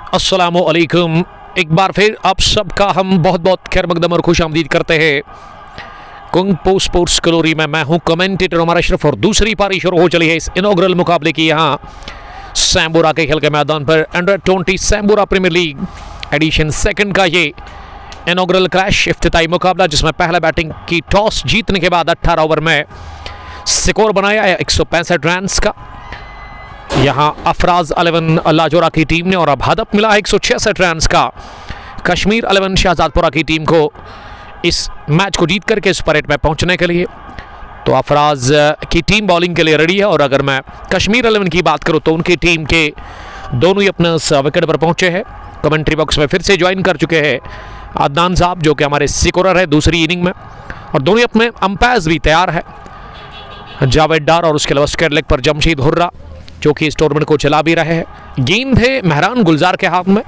अस्सलामु अलैकुम। एक बार फिर आप सबका हम बहुत बहुत खैर मकदम और खुश आमदीद करते हैं कुंग पो स्पोर्ट्स कलोरी में। मैं हूं कमेंटेटर उमर अशरफ और दूसरी पारी शुरू हो चली है इस इनॉग्रल मुकाबले की यहां सैम्बोरा के खेल के मैदान पर। Under 20 Sambora premier league edition second का ये इनॉग्रल क्रैश इफ्तिताई मुकाबला, जिसमें पहला बैटिंग की टॉस जीतने के बाद 18 ओवर में स्कोर बनाया है 165 रन का। यहां अफराज 11 लाजोरा की टीम ने और अब हदफ मिला है 166 रन का कश्मीर 11 शहजादपुरा की टीम को इस मैच को जीत करके सुपर 8 में पहुंचने के लिए। तो अफराज की टीम बॉलिंग के लिए रेडी है और अगर मैं कश्मीर 11 की बात करूं तो उनकी टीम के दोनों ही अपने विकेट पर पहुंचे हैं। कमेंट्री बॉक्स में फिर से ज्वाइन कर चुके हैं अदनान साहब, जो कि हमारे स्कोरर है दूसरी इनिंग में, और दोनों अपने अंपायर्स भी तैयार है, जावेद डार और उसके अलावा स्क्वायर लेग पर जमशीद हुर्रा, जो कि इस टूर्नामेंट को चला भी रहे हैं। गेंद है मेहरान गुलजार के हाथ में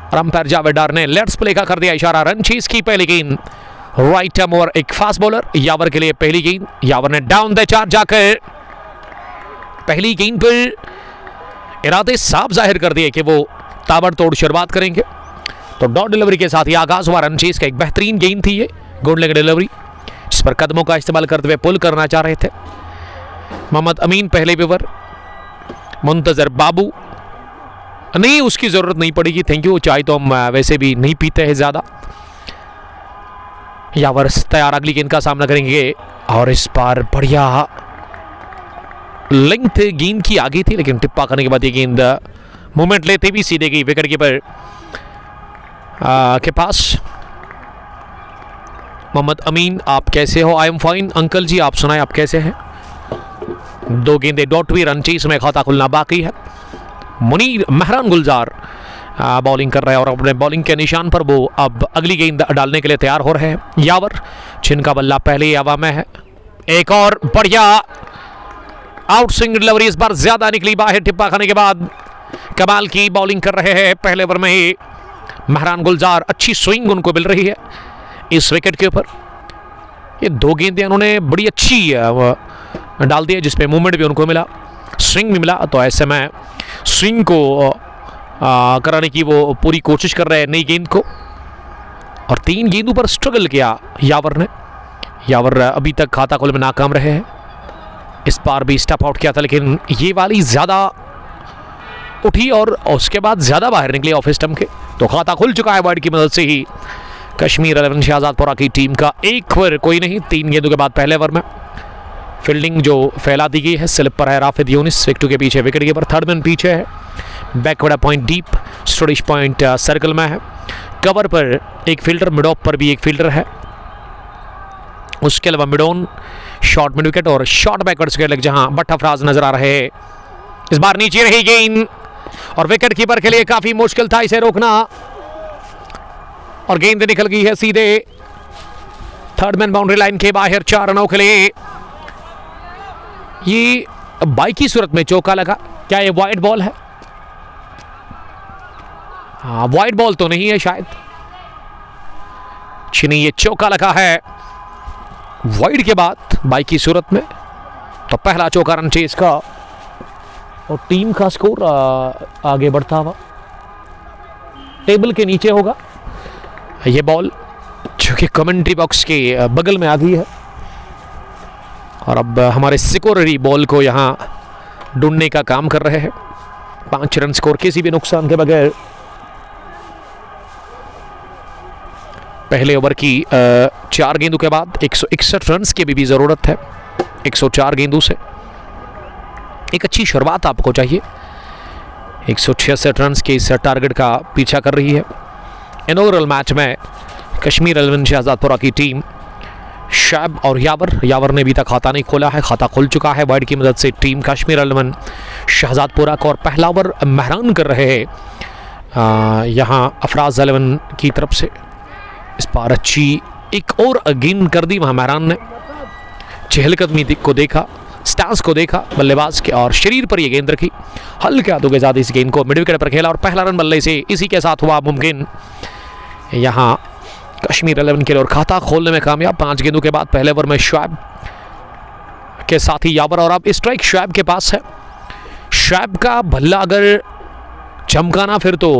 और अंपायर जावेद डार ने लेट्स प्ले का कर दिया इशारा। रन चेज की पहली गेंद राइट आर्म और एक फास्ट बॉलर यावर के लिए पहली गेंद। यावर ने डाउन द चार्ज जाकर पहली गेंद पर इरादे साफ जाहिर कर दिए कि वो ताबड़तोड़ शुरुआत करेंगे। तो डॉट डिलीवरी के साथ ही आगाज हुआ रन चेज का। एक बेहतरीन गेंद थी ये, गुड लेग डिलीवरी, जिस पर कदमों का इस्तेमाल करते हुए पुल करना चाह रहे थे मोहम्मद अमीन पहले ओवर। मुंतजर बाबू नहीं, उसकी जरूरत नहीं पड़ेगी, थैंक यू, चाय तो हम वैसे भी नहीं पीते हैं ज्यादा। यावर तैयार अगली गेंद का सामना करेंगे और इस बार बढ़िया लेंथ गेंद की आगे थी, लेकिन टिप्पा करने के बाद ये गेंद मूवमेंट लेते भी सीधे गई विकेट कीपर के पास। मोहम्मद अमीन, आप कैसे हो? आई एम फाइन अंकल जी, आप सुनाएं आप कैसे हैं? दो गेंदे डॉट हुई, रन चेज में खाता खुलना बाकी है। मुनीर मेहरान गुलजार बॉलिंग कर रहे हैं और अपने बॉलिंग के निशान पर वो अब अगली गेंद डालने के लिए तैयार हो रहे हैं। यावर, जिनका बल्ला पहले ही हवा में है, एक और बढ़िया आउट स्विंग डिलीवरी, इस बार ज्यादा निकली बाहर टिप्पा खाने के बाद। कमाल की बॉलिंग कर रहे हैं पहले ओवर में ही मेहरान गुलजार, अच्छी स्विंग उनको मिल रही है इस विकेट के ऊपर। ये दो गेंदें उन्होंने बड़ी अच्छी डाल दी है, जिसपे मूवमेंट भी उनको मिला, स्विंग भी मिला। तो ऐसे में स्विंग को कराने की वो पूरी कोशिश कर रहे हैं नई गेंद को, और 3 गेंदों पर स्ट्रगल किया यावर ने। यावर अभी तक खाता खोलने में नाकाम रहे हैं, इस बार भी स्टप आउट किया था, लेकिन ये वाली ज्यादा उठी और उसके बाद ज्यादा बाहर निकली ऑफ स्टंप के। तो खाता खुल चुका है वाइड की मदद से ही कश्मीर 11 शहजादपुरा की टीम का। एक ओवर कोई नहीं, 3 गेंदों के बाद पहले ओवर में फील्डिंग जो फैला दी गई है, स्लिप पर है राफिद यूनिस, विकेट के पीछे विकेट कीपर, थर्ड मैन पीछे है, backward point deep, storage point circle में है, कवर पर एक फील्डर, मिड ऑफ पर भी एक फील्डर है, उसके अलावा mid on short mid wicket और शॉर्ट बैकवर्ड स्क्वायर लेग जहां बट अफराज नजर आ रहे हैं। इस बार नीचे रही गेंद और विकेट कीपर के लिए काफी मुश्किल था इसे रोकना, और गेंद निकल गई है सीधे थर्ड मैन बाउंड्री लाइन के बाहर 4 रनों के लिए। ये बाई की सूरत में चौका लगा, क्या ये वाइड बॉल है? हाँ, वाइड बॉल तो नहीं है शायद, नहीं, ये चौका लगा है वाइड के बाद बाई की सूरत में। तो पहला चौका रन चेज का और टीम का स्कोर आगे बढ़ता हुआ टेबल के नीचे होगा। ये बॉल जो कि कमेंट्री बॉक्स के बगल में आ गई है, और अब हमारे स्कोररी बॉल को यहां ढूंढने का काम कर रहे हैं। 5 रन स्कोर किसी भी नुकसान के बगैर। पहले ओवर की 4 गेंदों के बाद 161 रन की भी जरूरत है। 104 गेंदों से एक अच्छी शुरुआत आपको चाहिए। 166 रन के इस टारगेट का पीछा कर रही है इनॉग्रल मैच में कश्मीर 11 शहजादपुरा की टीम। शैब और यावर ने अभी तक खाता नहीं खोला है, खाता खुल चुका है वाइड की मदद से टीम कश्मीर 11 शहजादपुरा को, और पहला ओवर मेहरान कर रहे हैं यहाँ अफराज 11 की तरफ से। इस बार अच्छी एक और गेंद कर दी वहां मेहरान ने, चहलकदमी को देखा, स्टांस को देखा बल्लेबाज के, और शरीर पर यह गेंद रखी, हल्के हाथों के साथ इस गेंद को मिड विकेट पर खेला और पहला रन बल्ले से इसी के साथ हुआ मुमकिन यहां कश्मीर 11 के लिए, और खाता खोलने में कामयाब। 5 गेंदों के बाद पहले ओवर में शुएब के साथ ही यावर, और अब स्ट्राइक शुएब के पास है। शुएब का बल्ला अगर चमकाना फिर तो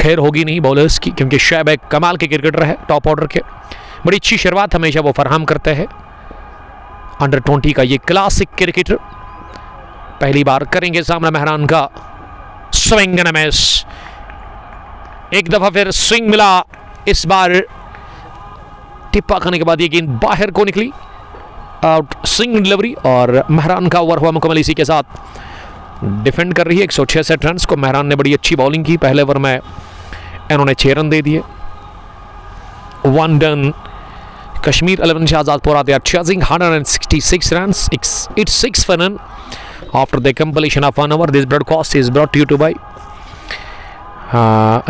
खैर होगी नहीं बॉलर्स की, क्योंकि शोएब एक कमाल के क्रिकेटर है, टॉप ऑर्डर के। बड़ी अच्छी शुरुआत हमेशा वो फराहम करते हैं। अंडर 20 का ये क्लासिक क्रिकेटर पहली बार करेंगे सामना मेहरान का। स्विंग एंड मिस, एक दफा फिर स्विंग मिला, इस बार टिप्पा खाने के बाद ये गेंद बाहर को निकली, आउट। स्विंग डिलीवरी और मेहरान का ओवर हुआ मुकम्मल। इसी के साथ डिफेंड कर रही है 166 रन को। मेहरान ने बड़ी अच्छी बॉलिंग की, पहले ओवर में इन्होंने 6 रन दे दिए। 1 done. Kashmir 11 Shahzadpura, they are chasing 166 runs. It's 6 for none after the completion of 1 hour. This broadcast is brought to you by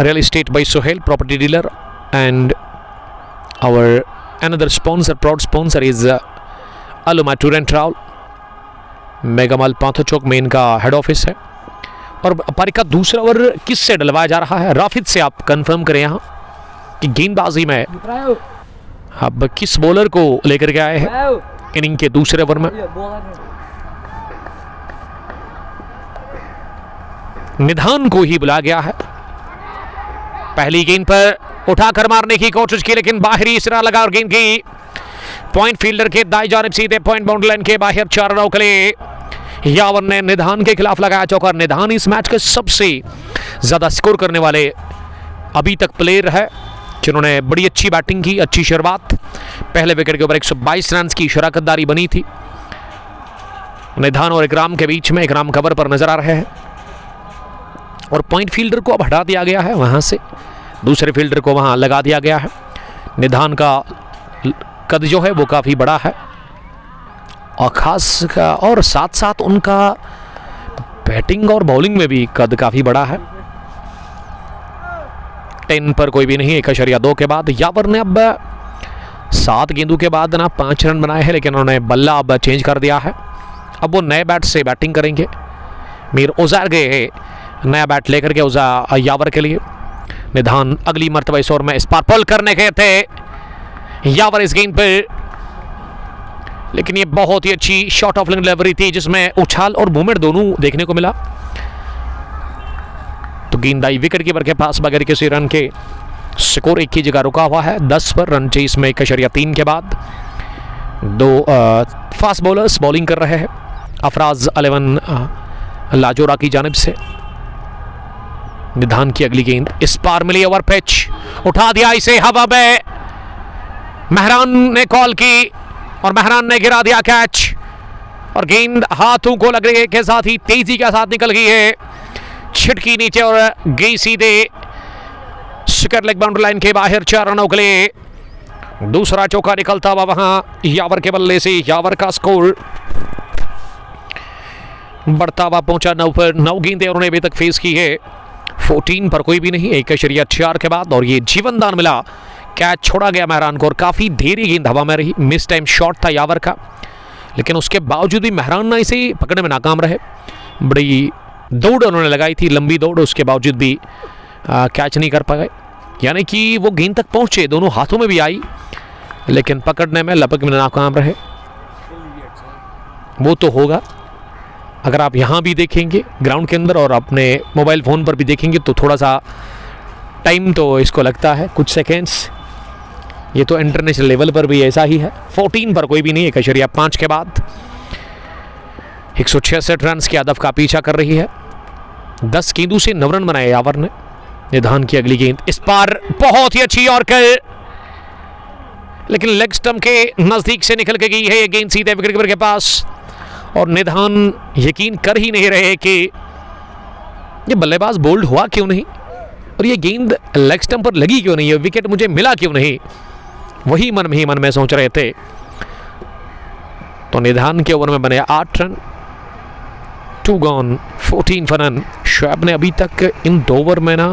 Real Estate by Sohail, property dealer, and our another sponsor, proud sponsor is Aluma Tour and Travel. मेगामॉल पांथो चौक में इनका head office है। और पारी का दूसरा over किससे डलवाया जा रहा है? राफिद से। आप कंफर्म करें यहाँ कि गेंदबाजी में अब किस बॉलर को लेकर के आए हैं इनिंग के दूसरे ओवर में। निधान को ही बुलाया गया है। पहली गेंद पर उठाकर मारने की कोशिश की, लेकिन बाहरी सिरा लगा और गेंद की पॉइंट फील्डर के दाई जानिब सीधे पॉइंट बाउंड्री लाइन के बाहर। 4 रनों के लिए यावर ने निधान के खिलाफ लगाया चौका। निधान इस मैच के सबसे ज्यादा स्कोर करने वाले अभी तक प्लेयर है, जिन्होंने बड़ी अच्छी बैटिंग की, अच्छी शुरुआत। पहले विकेट के ऊपर 122 रन की शराकतदारी बनी थी। निधान और इकराम के बीच में, इकराम कवर पर नजर आ रहे हैं और पॉइंट फील्डर को अब हटा दिया गया है, वहां से दूसरे फील्डर को वहां लगा दिया गया है। निधान का कद जो है वो काफी बड़ा है और खास का, और साथ साथ उनका बैटिंग और बॉलिंग में भी कद काफी बड़ा है। 10 पर कोई भी नहीं। 1.2 के बाद यावर ने अब 7 गेंदों के बाद ना 5 रन बनाए हैं, लेकिन उन्होंने बल्ला अब चेंज कर दिया है। अब वो नए बैट से बैटिंग करेंगे। मीर ओजार गए नया बैट लेकर के उजा यावर के लिए। निधान अगली मर्तबा इस ओवर में इस पार पुल करने गए थे यावर इस गेंद पर, लेकिन ये बहुत ही अच्छी शॉट ऑफ लेग डिलीवरी थी, जिसमें उछाल और मूवमेंट दोनों देखने को मिला। तो गेंद आई विकेट कीपर के पास बगैर किसी रन के। स्कोर 1 की जगह रुका हुआ है 10 पर। रन चेस में 1.3 के बाद 2 फास्ट बॉलर्स बॉलिंग कर रहे हैं। अफराज 11 लाजोरा की जानिब से। निधान की अगली गेंद इस पार मिली, ओवर पिच, उठा दिया इसे हवा में। मेहरान ने कॉल की और मेहरान ने गिरा दिया कैच, और गेंद हाथों को लगने के साथ ही तेजी के साथ निकल गई है, छिटकी नीचे और गई सीधे स्क्वायर लेग बाउंड्री लाइन के बाहर। 4 रनों के लिए दूसरा चौका निकलता हुआ वहां यावर के बल्ले से। यावर का स्कोर बढ़ता हुआ पहुंचा 9 पर। 9 गेंदें उन्होंने अभी तक फेस की है, 14 पर कोई भी नहीं। 1.4 के बाद और ये जीवन दान मिला, कैच छोड़ा गया मेहरान को और काफी देरी गेंद हवा में रही। मिस टाइम शॉट था यावर का, लेकिन उसके बावजूद भी मेहरान ना इसे पकड़ने में नाकाम रहे। बड़ी दौड़ उन्होंने लगाई थी, लंबी दौड़, उसके बावजूद भी कैच नहीं कर पाए। यानी कि वो गेंद तक पहुंचे, दोनों हाथों में भी आई, लेकिन पकड़ने में लपक में नाकाम रहे। वो तो होगा, अगर आप यहाँ भी देखेंगे ग्राउंड के अंदर और अपने मोबाइल फ़ोन पर भी देखेंगे तो थोड़ा सा टाइम तो इसको लगता है, कुछ सेकेंड्स। ये तो इंटरनेशनल लेवल पर भी ऐसा ही है। 14 पर कोई भी नहीं। 1.5 के बाद 166 रन के हदफ का पीछा कर रही है। 10 गेंदों से 9 रन बनाए यावर ने। निधान की अगली गेंद इस पार बहुत ही अच्छी यॉर्कर, लेकिन लेग स्टंप के नजदीक से निकल के गई है ये गेंद सीधे विकेट कीपर के पास, और निधान यकीन कर ही नहीं रहे कि ये बल्लेबाज बोल्ड हुआ क्यों नहीं और ये गेंद लेग स्टंप पर लगी क्यों नहीं, ये विकेट मुझे मिला क्यों नहीं, वही मन में सोच रहे थे। तो निधान के ओवर में बने 8 run, 2 gone, 14 for none। Shoaib ने अभी तक इन 2 ओवर में ना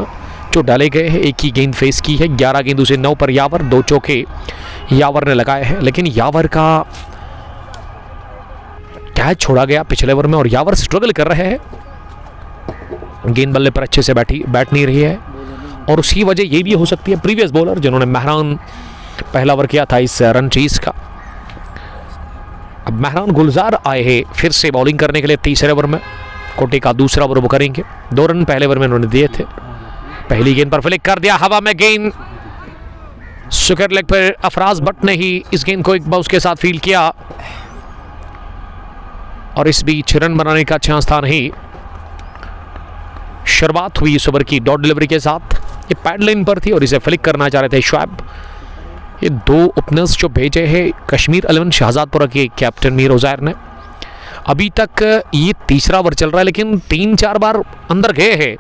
जो डाले गए हैं, 1 ही गेंद फेस की है। 11 गेंदों से 9 पर यावर, 2 चौके यावर ने लगाए हैं, लेकिन यावर का कैच छोड़ा गया पिछले ओवर में और यावर स्ट्रगल कर रहे हैं। गेंद बल्ले पर अच्छे से बैठ नहीं रही है, और उसकी वजह ये भी हो सकती है प्रीवियस बॉलर जिन्होंने मेहरान पहला ओवर किया था इस रन चेज का। अब मेहरान गुलजार आए हैं फिर से बॉलिंग करने के लिए तीसरे ओवर में। कोटे का दूसरा ओवर वो करेंगे। 2 रन पहले ओवर में उन्होंने दिए थे। पहली गेंद पर फ्लिक कर दिया, हवा में गेंद स्क्वायर लेग पर अफराज भट्ट ने ही इस गेंद को एक बाउंस के साथ फील्ड किया और इस बीच रन बनाने का चांस था नहीं। शुरुआत हुई इस ओवर की डॉट डिलीवरी के साथ। ये पैड लाइन पर थी और इसे फ्लिक करना चाह रहे थे शुएब। ये 2 ओपनर्स जो भेजे हैं कश्मीर 11 शहजादपुरा के कैप्टन मीर उज़ैर ने, अभी तक ये तीसरा ओवर चल रहा है लेकिन 3-4 बार अंदर गए हैं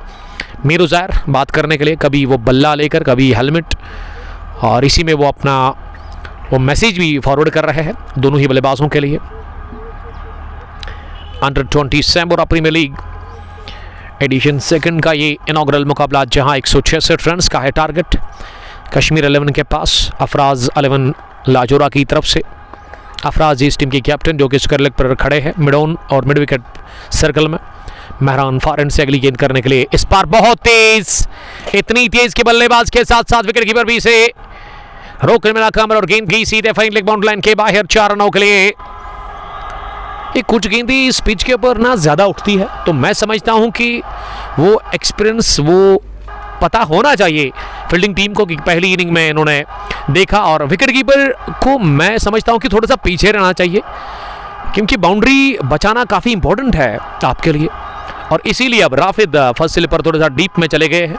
मीर उज़ैर बात करने के लिए, कभी वो बल्ला लेकर कभी हेलमेट, और इसी में वो अपना वो मैसेज भी फॉरवर्ड कर रहे हैं दोनों ही बल्लेबाजों के लिए। Under 20 Sambora premier league addition 2 का ये इनॉग्रल मुकाबला जहां 166 रन का है टारगेट कश्मीर 11 के पास। अफराज 11 लाजोरा की तरफ से, अफराज इस टीम के कैप्टन जो कि स्क्वायर लेग पर खड़े हैं मिड ऑन और मिड विकेट सर्कल में। महरान फॉरेन से अगली गेंद करने के लिए, इस बार बहुत तेज, इतनी तेज के बल्लेबाज के साथ साथ विकेट कीपर भी इसे रोकने में नाकाम और गेंद गई सीधे फाइन लेग बाउंड्री लाइन के बाहर 4 रनों के लिए। ये कुछ गेंदें इस पिच के ऊपर ना ज़्यादा उठती है, तो मैं समझता हूं कि वो एक्सपीरियंस, वो पता होना चाहिए फील्डिंग टीम को कि पहली इनिंग में इन्होंने देखा, और विकेट कीपर को मैं समझता हूं कि थोड़ा सा पीछे रहना चाहिए क्योंकि बाउंड्री बचाना काफ़ी इंपॉर्टेंट है आपके लिए। और इसीलिए अब राफिद फर्स्ट स्लिप पर थोड़ा सा डीप में चले गए हैं,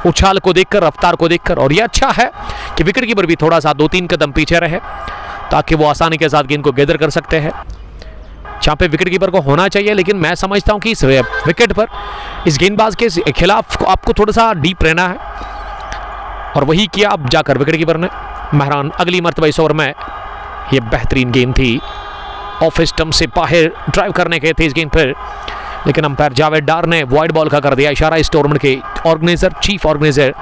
उछाल को देखकर, रफ्तार को देखकर, और ये अच्छा है कि विकेट कीपर भी थोड़ा सा 2-3 कदम पीछे रहे ताकि वो आसानी के साथ गेंद को गैदर कर सकते हैं। जहाँ पे विकेट कीपर को होना चाहिए, लेकिन मैं समझता हूँ कि इस विकेट पर इस गेंदबाज के खिलाफ आपको थोड़ा सा डीप रहना है, और वही किया अब जाकर विकेट कीपर ने। महरान अगली मरतबा इस ओवर में, ये बेहतरीन गेंद थी, ऑफ स्टंप से बाहर ड्राइव करने के थे इस गेंद पर, लेकिन अंपायर जावेद डार ने वाइड बॉल का कर दिया इशारा। इस टूर्नामेंट के organiser, chief organiser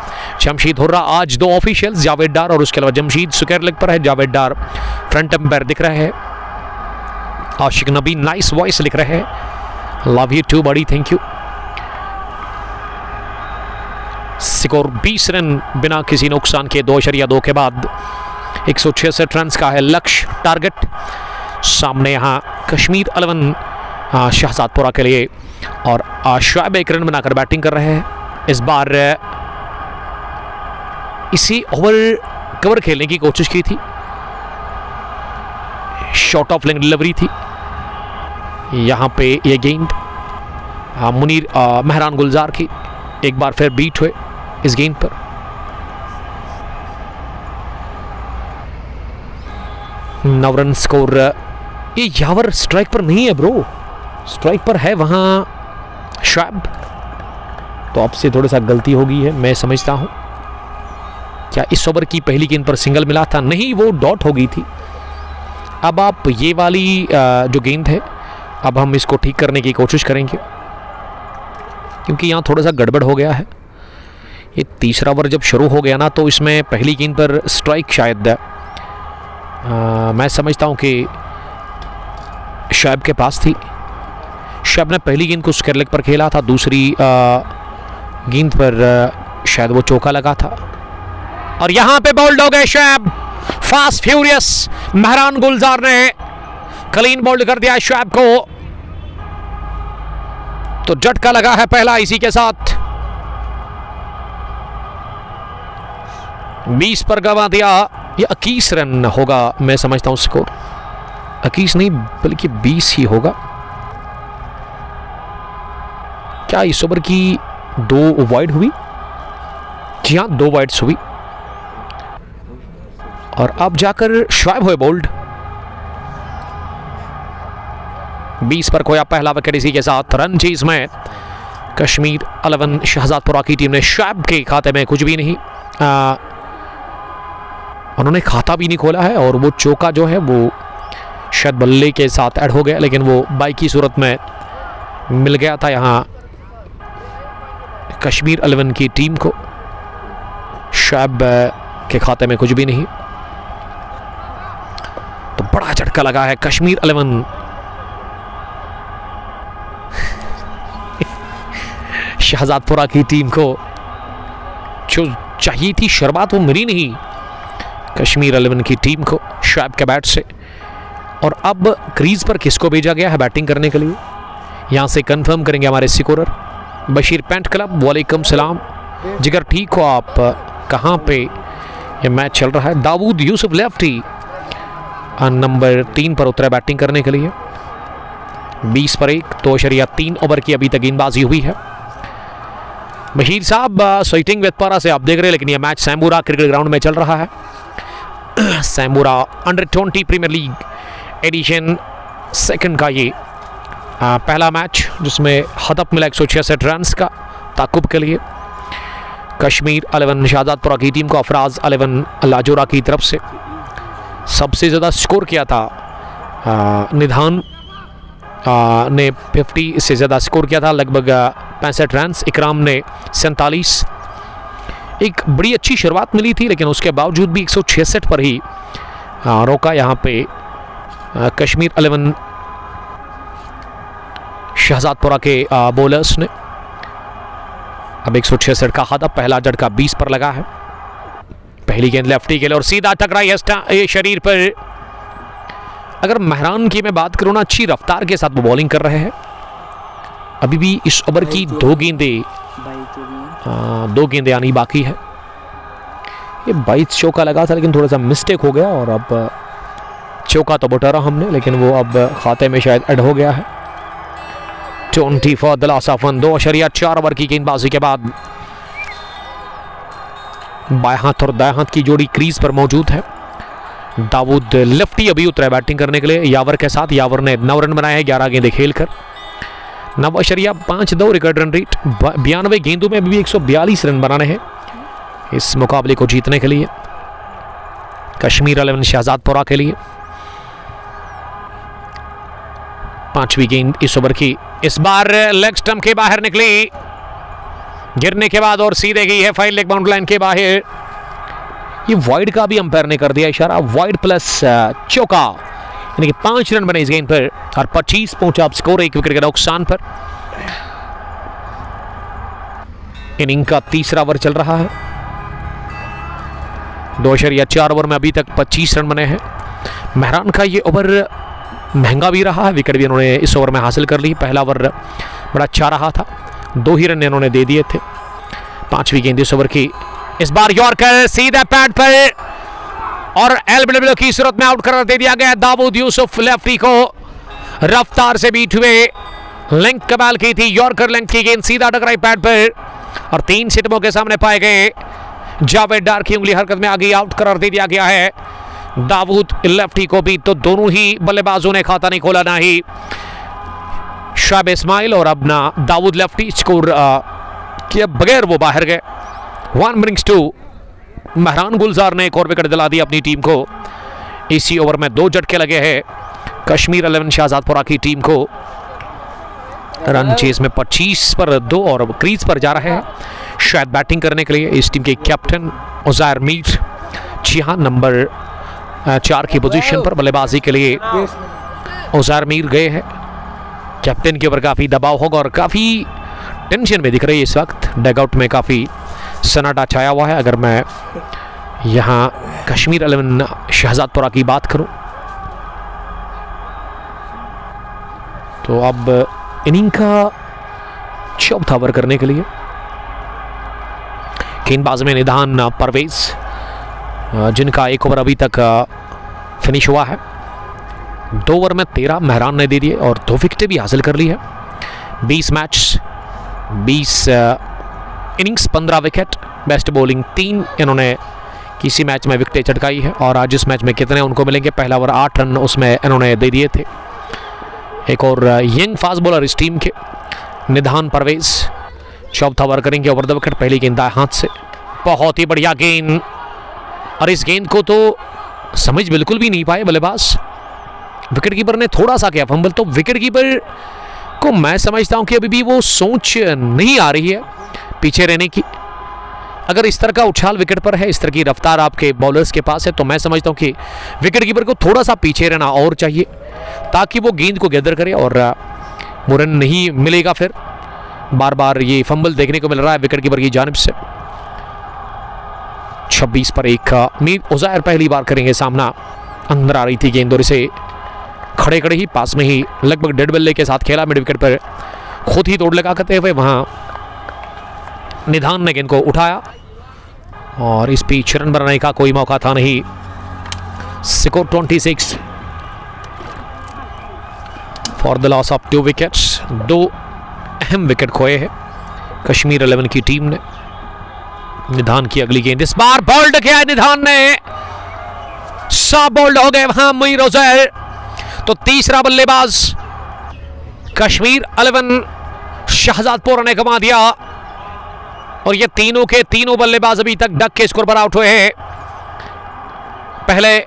Jamshid Hurra, आज 2 ऑफिशियल्स जावेद डार और उसके अलावा जमशीद स्क्वायर लेग पर है, जावेद डार फ्रंट अंपायर दिख रहे हैं, आशिक नबी नाइस वॉइस लिख रहे हैं, लव यू टू बड़ी, थैंक यू। स्कोर 20 रन बिना किसी नुकसान के 2.2 के बाद 166 रन का है लक्ष्य टारगेट। सामने यहाँ कश्मीर 11 शहजादपुरा के लिए, और शुएब 1 रन बनाकर बैटिंग कर रहे हैं। इस बार इसी ओवर कवर खेलने की कोशिश की थी, शॉर्ट ऑफ लेग डिलीवरी थी। यहाँ पे ये गेंद मुनीर महरान गुलजार की एक बार फिर बीट हुए इस गेंद पर। नौ रन स्कोर। ये यावर स्ट्राइक पर नहीं है ब्रो, स्ट्राइक पर है वहां शुएब, तो आपसे थोड़ा सा गलती हो गई है मैं समझता हूं। क्या इस ओवर की पहली गेंद पर सिंगल मिला था? नहीं, वो डॉट हो गई थी। अब आप ये वाली जो गेंद है, अब हम इसको ठीक करने की कोशिश करेंगे क्योंकि यहाँ थोड़ा सा गड़बड़ हो गया है। ये तीसरा ओवर जब शुरू हो गया ना, तो इसमें पहली गेंद पर स्ट्राइक शायद मैं समझता हूँ कि शुएब के पास थी। शुएब ने पहली गेंद को स्क्वायर लेग पर खेला था, दूसरी गेंद पर शायद वो चौका लगा था, और यहाँ पे बोल्ड हो गए शुएब। फास्ट फ्यूरियस महरान गुलजार ने क्लीन बोल्ड कर दिया शुएब को, तो झटका लगा है पहला इसी के साथ। 20 पर गंवा दिया। ये 21 रन होगा मैं समझता हूं स्कोर, 21 नहीं बल्कि 20 ही होगा। क्या इस ओवर की 2 वाइड हुई? जी हाँ, 2 वाइड्स हुई, और अब जाकर शुएब हुए बोल्ड। 20 पर खोया पहला विकेट इसी के साथ। रन चेज में कश्मीर 11 शहजादपुरा की टीम ने शुएब के खाते में कुछ भी नहीं, उन्होंने खाता भी नहीं खोला है, और वो चौका जो है वो शायद बल्ले के साथ ऐड हो गया, लेकिन वो बाई की सूरत में मिल गया था यहाँ कश्मीर 11 की टीम को। शुएब के खाते में कुछ भी नहीं, तो बड़ा झटका लगा है कश्मीर 11 शहजादपुरा की टीम को। जो चाहिए थी शुरुआत वो मिली नहीं कश्मीर 11 की टीम को शुएब के बैट से। और अब क्रीज पर किसको भेजा गया है बैटिंग करने के लिए? यहाँ से कंफर्म करेंगे हमारे स्कोरर बशीर पेंट क्लब। वालेकुम सलाम जिगर, ठीक हो आप? कहाँ पे ये मैच चल रहा है? दाऊद यूसुफ लेफ्टी नंबर 3 पर उतरा बैटिंग करने के लिए। 20 पर 1, 2.3 ओवर की अभी तक गेंदबाजी हुई है। बशीर साहब स्वेटिंग विद पारा से आप देख रहे हैं, लेकिन यह मैच सैम्बूरा क्रिकेट ग्राउंड में चल रहा है। Sambora under 20 premier league edition second का ये पहला मैच, जिसमें हदफ मिला 166 रन का ताकुब के लिए। कश्मीर 11 शाहजादपुरा की टीम को अफराज 11 लाजोरा की तरफ से सबसे ज़्यादा स्कोर किया था। निधान ने 50 से ज़्यादा स्कोर किया था, लगभग 65 रन। इकराम ने 47। एक बड़ी अच्छी शुरुआत मिली थी, लेकिन उसके बावजूद भी 166 पर ही रोका यहाँ पे कश्मीर 11 शाहजादपुरा के बॉलर्स ने। अब 166 का हदफ, पहला झटका 20 पर लगा है। पहली गेंद लेफ्टी के लिए और सीधा टकराई है शरीर पर। अगर महरान की मैं बात करूँ ना, अच्छी रफ्तार के साथ वो बॉलिंग कर रहे हैं। अभी भी इस ओवर की 2 गेंदें आनी बाकी है। ये 22 चौका लगा था, लेकिन थोड़ा सा मिस्टेक हो गया और अब चौका तो बटोरा हमने, लेकिन वो अब खाते में शायद ऐड हो गया है। 20 for the loss of 1, 2.4 over की गेंदबाजी के बाद बाएं हाथ और दाएं हाथ की जोड़ी क्रीज पर मौजूद है। दाऊद लेफ्टी अभी उतरा बैटिंग करने के लिए यावर के साथ। यावर ने 9 रन बनाए हैं 11 गेंदें खेलकर। 9.52 रिकॉर्ड रन रेट। 92 गेंदों में भी 142 रन बनाने हैं इस मुकाबले को जीतने के लिए कश्मीर 11 शाहजादपुरा के लिए। 5वीं गेंद इस ओवर की, इस बार लेग स्टंप के बाहर निकली, गिरने के बाद और सीधे गई है फाइल लेग बाउंड्री लाइन के बाहर। ये वाइड का भी अंपायर ने कर दिया इशारा, वाइड प्लस चौका, यानी कि 5 रन बने इस गेंद पर और 25 पहुंचा अब स्कोर 1 विकेट के नुकसान पर। इनिंग का तीसरा ओवर चल रहा है। 2.4 ओवर में अभी तक 25 रन बने हैं। महरान का ये ओवर महंगा भी रहा है, विकेट भी इन्होंने इस ओवर में हासिल कर ली। पहला ओवर बड़ा अच्छा रहा था, 2 ही रन इन्होंने दे दिए थे। 5वीं गेंद इस ओवर की, इस बार यॉर्कर सीधा पैड पर और एलबीडब्ल्यू की सूरत में आउट करार दे दिया गया। दाऊद यूसुफ लेफ्टी को रफ्तार से बीट हुए, लेंथ कमाल की थी, यॉर्कर लेंथ की गेंद सीधा टकराई पैड पर और 3 सिटमों के सामने पाए गए। जावेद डार की उंगली हरकत में आ गई, आउट करार दे दिया गया है दाऊद लेफ्टी को भी। तो दोनों ही बल्लेबाजों ने खाता नहीं खोला, ना ही शाब इस्माइल और अब ना दाऊद लेफ्टी। स्कोर के बगैर वो बाहर गए। 1 brings 2। महरान गुलजार ने एक और विकेट दिला दी अपनी टीम को। इसी ओवर में 2 झटके लगे हैं कश्मीर 11 शाहजादपुरा की टीम को। रन चेस में 25 पर 2 और क्रीज पर जा रहे हैं शायद बैटिंग करने के लिए इस टीम के कैप्टन उज़ैर मीर। जी हाँ, नंबर 4 की पोजीशन पर बल्लेबाजी के लिए उज़ैर मीर गए हैं। कैप्टन के ऊपर काफ़ी दबाव होगा और काफ़ी टेंशन में दिख रही है इस वक्त। डगआउट में काफ़ी सन्नाटा छाया हुआ है। अगर मैं यहाँ कश्मीर 11 शाहजादपुरा की बात करूं तो अब इनिंग का चौथा ओवर करने के लिए गेंदबाज में निधान परवेज, जिनका 1 ओवर अभी तक फिनिश हुआ है। 2 ओवर में 13 महरान ने दे दिए और 2 विकेटें भी हासिल कर ली है। 20 match 20 innings 15 wicket. Best bowling 3 इन्होंने किसी मैच में विकेटें चटकाई है और आज इस मैच में कितने उनको मिलेंगे? पहला ओवर 8 रन उसमें इन्होंने दे दिए थे। एक और यंग फास्ट बॉलर इस टीम के निधान परवेज चौथा ओवर करेंगे ओवर द विकेट। पहली गेंद दाएं हाथ से, बहुत ही बढ़िया गेंद और इस गेंद को तो समझ बिल्कुल भी नहीं पाए बल्लेबाज। विकेट कीपर ने थोड़ा सा किया फंबल, तो विकेट कीपर को मैं समझता हूं कि अभी भी वो सोच नहीं आ रही है पीछे रहने की। अगर इस तरह का उछाल विकेट पर है, इस तरह की रफ्तार आपके बॉलर्स के पास है, तो मैं समझता हूं कि विकेट कीपर को थोड़ा सा पीछे रहना और चाहिए ताकि वो गेंद को गैदर करे और वो रन नहीं मिलेगा। फिर बार बार ये फंबल देखने को मिल रहा है विकेट कीपर की जानिब से। 26 पर 1 मीर उज़ैर पहली बार करेंगे सामना। अंदर आ रही थी गेंद और इसे खड़े खड़े ही पास में ही लगभग डेड बल्ले के साथ खेला, मिड विकेट पर खुद ही तोड़ लगा करते हुए वहां निधान ने गेंद को उठाया और इस पिच रन बनाने का कोई मौका था नहीं। Score 26 for the loss of 2 wickets. 2 अहम विकेट खोए हैं कश्मीर 11 की टीम ने। निधान की अगली गेंद इस बार बोल्ड किया है निधान ने, सब बोल्ड हो गए वहां मुईर उजैर। तो तीसरा बल्लेबाज कश्मीर 11 शहजादपुर ने गंवा दिया और ये तीनों के तीनों बल्लेबाज अभी तक डक के स्कोर पर आउट हुए हैं। पहले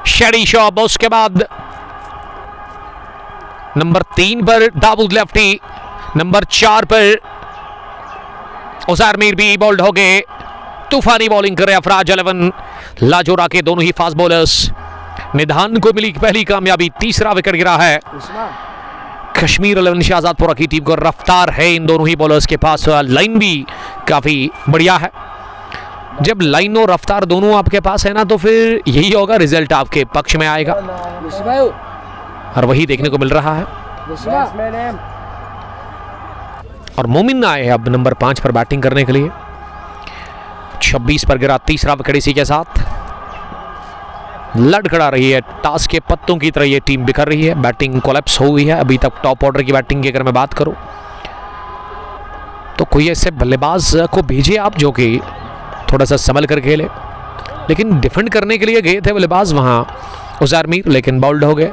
शेडी शॉप, उसके बाद नंबर 3 पर दाऊद लेफ्टी, नंबर 4 पर उजैर मीर भी बोल्ड हो गए। तूफानी बॉलिंग कर रहे अफराज 11 लाजोरा के दोनों ही फास्ट बॉलर्स। निधान को मिली पहली कामयाबी, तीसरा विकेट गिरा है। कश्मीर 11 शहजादपुरा की टीम को रफ्तार है इन दोनों ही बॉलर्स के पास, लाइन भी काफी बढ़िया है। जब लाइन और रफ्तार दोनों आपके पास है ना तो फिर यही होगा, रिजल्ट आपके पक्ष में आएगा और वही देखने को मिल रहा है। और मोमिन आए अब नंबर 5 पर बैटिंग करने के लिए। 26 पर गिरा तीसरा विकेट। इसी के साथ लड़खड़ा रही है टास के पत्तों की तरह ये टीम बिखर रही है। बैटिंग कोलैप्स हो गई है अभी तक। टॉप ऑर्डर की बैटिंग की अगर मैं बात करूं तो कोई ऐसे बल्लेबाज को भेजिए आप जो कि थोड़ा सा संभल कर खेले, लेकिन डिफेंड करने के लिए गए थे बल्लेबाज वहां उजैर मीर, लेकिन बाउल्ड हो गए।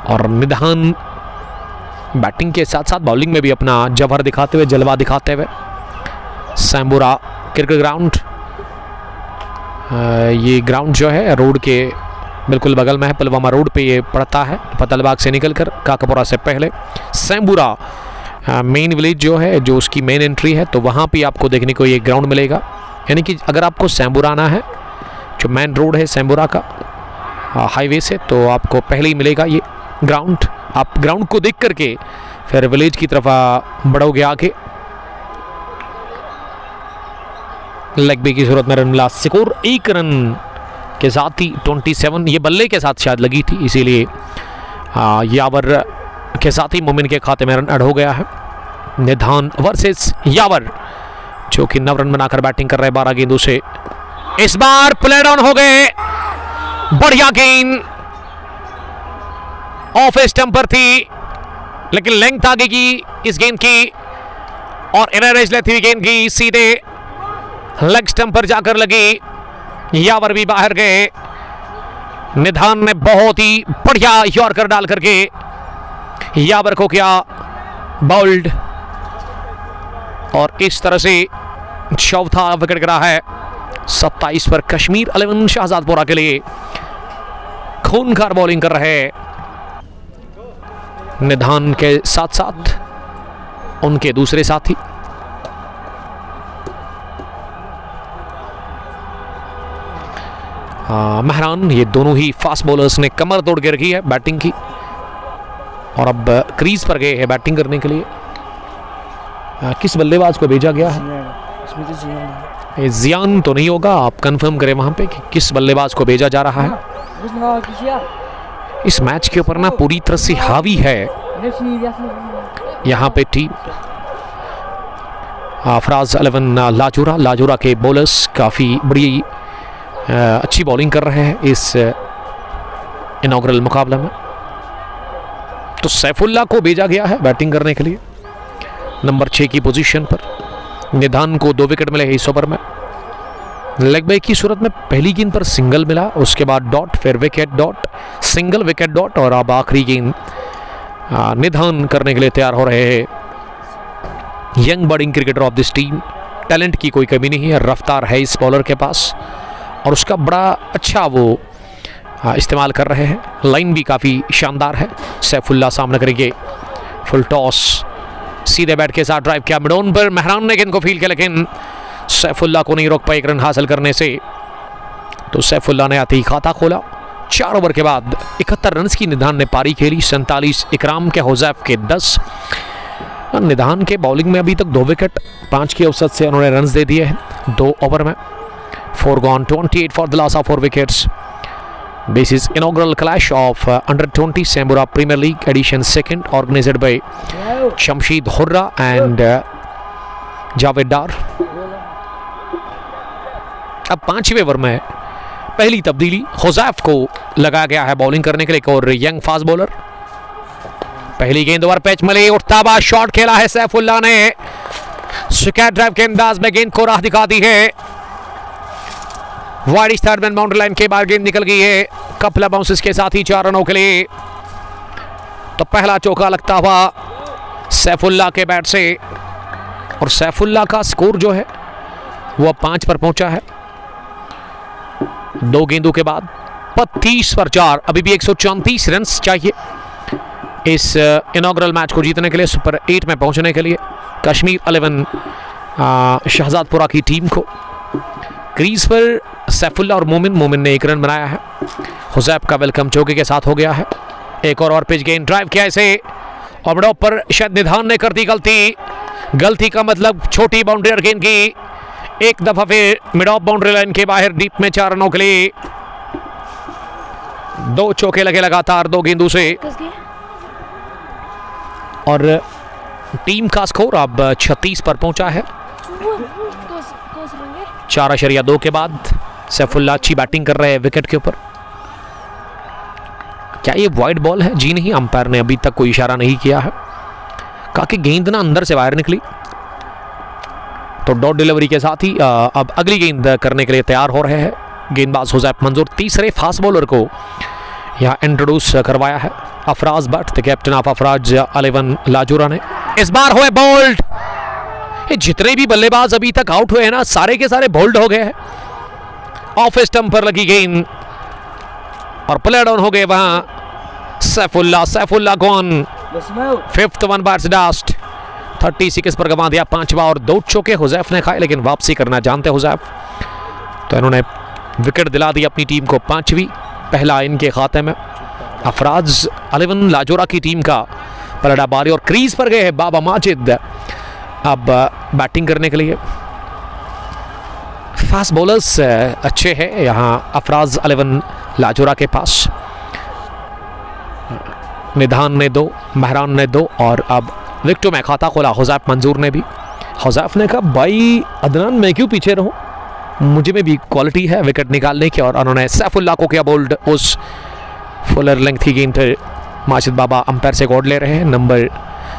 और निधान बैटिंग के साथ साथ बॉलिंग में भी अपना जौहर दिखाते हुए, जलवा दिखाते हुए। सैम्बुरा क्रिकेट ग्राउंड, ये ग्राउंड जो है रोड के बिल्कुल बगल में है, पुलवामा रोड पे ये पड़ता है, पतलबाग से निकलकर काकापुरा से पहले। सैम्बुरा मेन विलेज जो है, जो उसकी मेन एंट्री है, तो वहाँ पे आपको देखने को ये ग्राउंड मिलेगा। यानी कि अगर आपको सैम्बुरा आना है, जो मेन रोड है सैम्बुरा का हाईवे से, तो आपको पहले ही मिलेगा ये ग्राउंड। आप ग्राउंड को देख करके फिर विलेज की तरफ बढ़ोगे आगे। लेग बी की सूरत में रन मिला। स्कोर 1 रन के साथ ही 27, ये बल्ले के साथ शायद लगी थी, इसीलिए यावर के साथ ही मोमिन के खाते में रन ऐड हो गया है। निधान वर्सेस यावर, जो कि 9 रन बनाकर बैटिंग कर रहे 12 गेंदों से। इस बार प्ले डाउन हो गए, बढ़िया गेंद ऑफ स्टंप पर थी, लेकिन लेंथ आगे की इस गेंद की और इनर एज लेती हुई गेंद की सीधे लेग स्टंप पर जाकर लगी। यावर भी बाहर गए। निधान ने बहुत ही बढ़िया यॉर्कर डाल करके यावर को किया बाउल्ड और इस तरह से चौथा विकेट गिरा है। 27 पर कश्मीर 11 शहजादपुरा के लिए खूनखार बॉलिंग कर रहे निधान के साथ साथ उनके दूसरे साथी। महरान, ये दोनों ही फास्ट बॉलर्स ने कमर तोड़ के रखी है बैटिंग की और अब क्रीज पर गए हैं बैटिंग करने के लिए। किस बल्लेबाज को भेजा गया है? जियान तो नहीं होगा, आप कंफर्म करें वहां पे कि किस बल्लेबाज को भेजा जा रहा है। इस मैच के ऊपर ना पूरी तरह से हावी है यहाँ पे टीम। अफराज 11 लाजोरा के बॉलर्स काफ़ी बड़ी अच्छी बॉलिंग कर रहे हैं इस इनॉग्रल मुकाबला में। तो सैफुल्ला को भेजा गया है बैटिंग करने के लिए नंबर 6 की पोजीशन पर। निधान को 2 विकेट मिले इस ओवर में। लेग ब्रेक की सूरत में पहली गेंद पर सिंगल मिला, उसके बाद डॉट, फिर wicket dot, single wicket dot और अब आखिरी गेंद निधान करने के लिए तैयार हो रहे हैं। Young budding cricketer of this team, talent की कोई कमी नहीं है, रफ्तार है इस बॉलर के पास और उसका बड़ा अच्छा वो इस्तेमाल कर रहे हैं। लाइन भी काफ़ी शानदार है। सैफुल्ला सामने करेंगे, फुल टॉस, सीधे बैट के साथ ड्राइव किया मिड ऑन पर। महरान ने गेंद को फील किया लेकिन सैफुल्ला को नहीं रोक पाए 1 रन हासिल करने से। तो सैफुल्ला ने आते ही खाता खोला। 4 ओवर के बाद 71 रन की निधान ने पारी खेली। 47 इकराम के हुज़ैफ के 10। निधान के बॉलिंग में अभी तक 2 विकेट 5 की औसत से उन्होंने रन दे दिए हैं 2 ओवर में। 4 gone, 28 for the loss of 4 wickets. This is inaugural clash of Under 20 Sambura Premier League Edition 2nd, organized by Shamsheed Hurra and Javed Dar. अब 5वें ओवर में पहली तब्दीली हुज़ैफ को लगाया गया है बॉलिंग करने के लिए, और यंग फास्ट बॉलर। पहली गेंद ओवर पिच मिली, उठता हुआ शॉट खेला है सैफुल्लाह ने, स्क्वायर ड्राइव के अंदाज में गेंद को राह दिखा दी है। Wide third man boundary line के बाहर गेंद निकल गई है, कपल बाउंसेस के साथ ही 4 रनों के लिए। तो पहला चौका लगता हुआ सैफुल्लाह के बैट से, और सैफुल्लाह का स्कोर जो है वो 5 पर पहुंचा है 2 गेंदों के बाद। 32 पर 4, अभी भी 134 रन चाहिए इस इनॉग्रल मैच को जीतने के लिए, सुपर 8 में पहुंचने के लिए कश्मीर 11 शहजादपुरा की टीम को। क्रीज पर सैफुल्लाह और मोमिन ने 1 रन बनाया है। हुज़ैफ का वेलकम चौके के साथ हो गया है। एक और पिच गेंद ड्राइव किया इसे, और मिड ऑफ पर शायद निधान ने कर दी गलती का मतलब छोटी बाउंड्री गेंद की। एक दफा फिर मिड ऑफ बाउंड्री लाइन के बाहर डीप में 4 रनों के लिए 2 चौके लगे लगातार 2 गेंदों से, और टीम का स्कोर अब 36 पर पहुंचा है। 4.2 के बाद सैफुल्लाह अच्छी बैटिंग कर रहे हैं विकेट के ऊपर। क्या ये वाइड बॉल है? जी नहीं, अंपायर ने अभी तक कोई इशारा नहीं किया है। कहा कि गेंद ना अंदर से बाहर निकली, तो डॉट डिलीवरी के साथ ही अब अगली गेंद करने के लिए तैयार हो रहे हैं गेंदबाज हुज़ैफ मंजूर। तीसरे फास्ट बॉलर को यहाँ इंट्रोड्यूस करवाया है Afraz Bhatt, the captain of Afraz 11 लाजूरा ने। इस बार हुए बोल्ड, ये जितने भी बल्लेबाज अभी तक आउट हुए हैं ना, सारे के सारे बोल्ड हो गए हैं। ऑफ स्टंप पर लगी गेंद और प्ले डाउन हो गए वहां Saifullah gone. 5th one bar dust 36 पर गंवा दिया 5वां, और 2 चौके हुज़ैफ ने खाए, लेकिन वापसी करना जानते हुज़ैफ, तो इन्होंने विकेट दिला दी अपनी टीम को 5वीं। पहला इनके खाते में अफराज 11 लाजोरा की टीम का पलड़ा बारी, और क्रीज पर गए हैं बाबा माजिद अब बैटिंग करने के लिए। फास्ट बॉलर्स अच्छे हैं यहाँ अफराज 11 लाजोरा के पास। निधान ने 2, महरान ने 2, और अब विकेटों में खाता खोला हुज़ैफ मंजूर ने भी। हुज़ैफ ने कहा भाई अदनान मैं क्यों पीछे रहूं, मुझे में भी क्वालिटी है विकेट निकालने की, और उन्होंने सैफुल्लाह को किया बोल्ड। उस फुलर लेंथ की गेंद पर माजिद बाबा अंपायर से गॉड ले रहे हैं। नंबर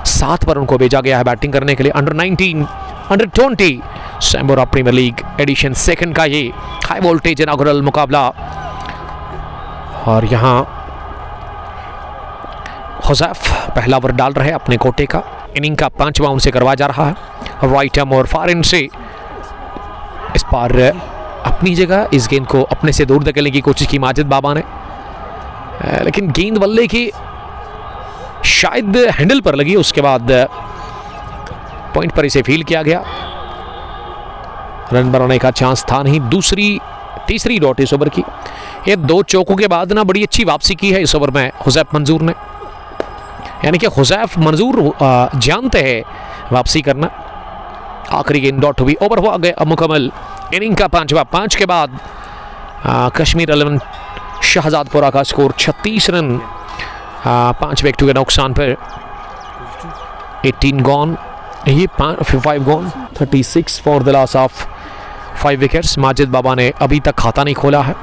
7 पर उनको भेजा गया है बैटिंग करने के लिए। Under 19 under 20 Sambora premier league edition 2nd का ये हाई वोल्टेज इनॉग्रल मुकाबला, और यहाँ हुज़ैफ पहला ओवर डाल रहे हैं अपने कोटे का। इनिंग का 5वां उनसे करवाया जा रहा है राइट आर्म और फार एंड से। इस बार अपनी जगह इस गेंद को अपने से दूर धकेलने की कोशिश की माजिद बाबा ने, लेकिन गेंद बल्ले की शायद हैंडल पर लगी, उसके बाद पॉइंट पर इसे फील किया गया। रन बनाने का चांस था नहीं। तीसरी डॉट इस ओवर की। ये 2 चौकों के बाद ना बड़ी अच्छी वापसी की है इस ओवर में हुज़ैफ मंजूर ने, यानी कि हुज़ैफ मंजूर जानते हैं वापसी करना। आखिरी गेंद डॉट हुई, ओवर हुआ गया मुकम्मल। इनिंग का 5वां, 5 के बाद कश्मीर 11 शहजादपुरा का स्कोर 36 रन 5 विकेटों के नुकसान पर। 18 गॉन, ये 5 gone, 36 for the loss of 5 wickets. Majid Baba ने अभी तक खाता नहीं खोला है।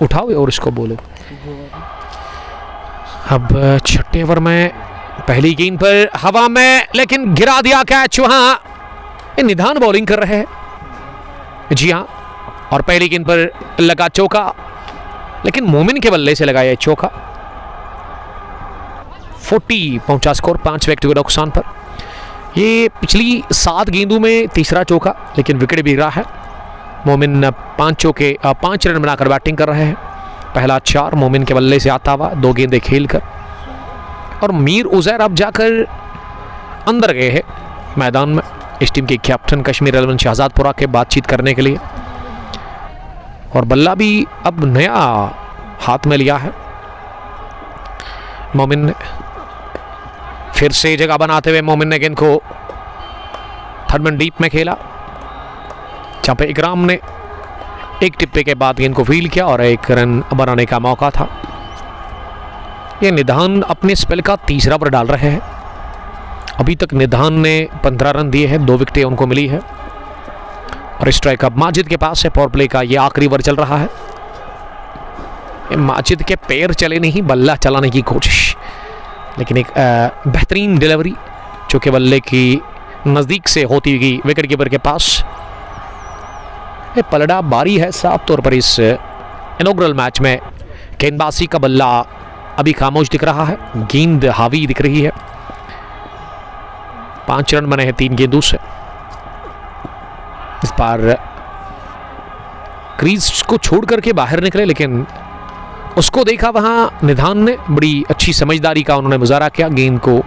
उठाओ और इसको बोलो। अब 6ठे ओवर में पहली गेंद पर हवा में, लेकिन गिरा दिया कैच। वहां निधान बॉलिंग कर रहे हैं, जी हाँ, और पहली गेंद पर लगा चौका, लेकिन मोमिन के बल्ले से लगाया चौका। 40 पहुंचा स्कोर 5 विकेट के नुकसान पर। ये पिछली 7 गेंदों में तीसरा चौका, लेकिन विकेट भी गिरा है। मोमिन 5 रन बनाकर बैटिंग कर रहे हैं। पहला 4 मोमिन के बल्ले से आता हुआ, 2 गेंदें खेलकर, और मीर उज़ैर अब जाकर अंदर गए हैं मैदान में इस टीम के कैप्टन कश्मीर 11 शहजादपुरा के बातचीत करने के लिए, और बल्ला भी अब नया हाथ में लिया है। मोमिन ने फिर से जगह बनाते हुए मोमिन ने गेंद को थर्ड मैन डीप में खेला, जहां पे इकराम ने एक टिप्पे के बाद गेंद को फील्ड किया और एक रन बनाने का मौका था। ये निधान अपने स्पेल का तीसरा ओवर डाल रहे हैं। अभी तक निधान ने 15 रन दिए हैं, 2 विकेटें उनको मिली है और स्ट्राइक अब माजिद के पास है। पावर प्ले का ये आखिरी ओवर चल रहा है। माजिद के पैर चले नहीं, बल्ला चलाने की कोशिश, लेकिन एक बेहतरीन डिलीवरी जो कि बल्ले की नज़दीक से होती हुई विकेट कीपर के पास। ये पलड़ा बारी है साफ तौर पर इस इनॉग्रल मैच में। गेंदबाजी का बल्ला अभी खामोश दिख रहा है, गेंद हावी दिख रही है। 5 रन बने हैं 3 गेंदों से। इस बार क्रीज को छोड़ करके बाहर निकले, लेकिन उसको देखा वहां निधान ने, बड़ी अच्छी समझदारी का उन्होंने मुजाहरा किया। गेंद को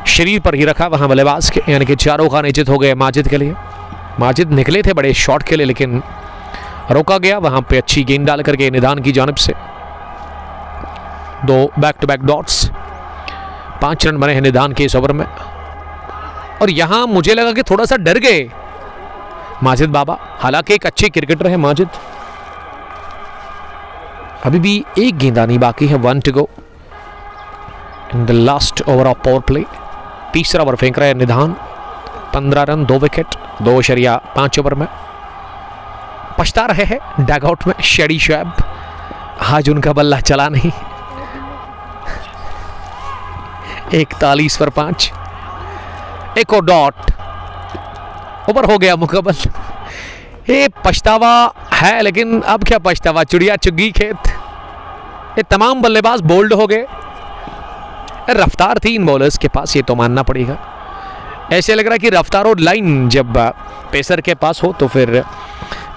शरीर पर ही रखा वहां बल्लेबाज के, यानी कि 4 खाने चित हो गए माजिद के लिए। माजिद निकले थे बड़े शॉट के लिए, लेकिन रोका गया वहां पे अच्छी गेंद डाल करके निधान की जानिब से। 2 back to back dots, 5 run बने हैं निधान के इस ओवर में। और यहां मुझे लगा कि थोड़ा सा डर गए माजिद बाबा, हालांकि एक अच्छे क्रिकेटर है माजिद। अभी भी एक गेंद आनी बाकी है, 1 to go in the last over of power play. तीसरा ओवर फेंक रहे हैं निधान, 15 रन 2 विकेट 2.5 ओवर में। पछता रहे हैं डगआउट में शेडी शोएब, आज उनका बल्ला चला नहीं। 41 पर 5, एक और डॉट, ओवर हो गया मुकम्मल। ये पछतावा है, लेकिन अब क्या पछतावा, चिड़िया चुग्गी खेत। ये तमाम बल्लेबाज बोल्ड हो गए। रफ्तार थी इन बॉलर्स के पास, ये तो मानना पड़ेगा। ऐसे लग रहा है कि रफ्तार और लाइन जब पेसर के पास हो तो फिर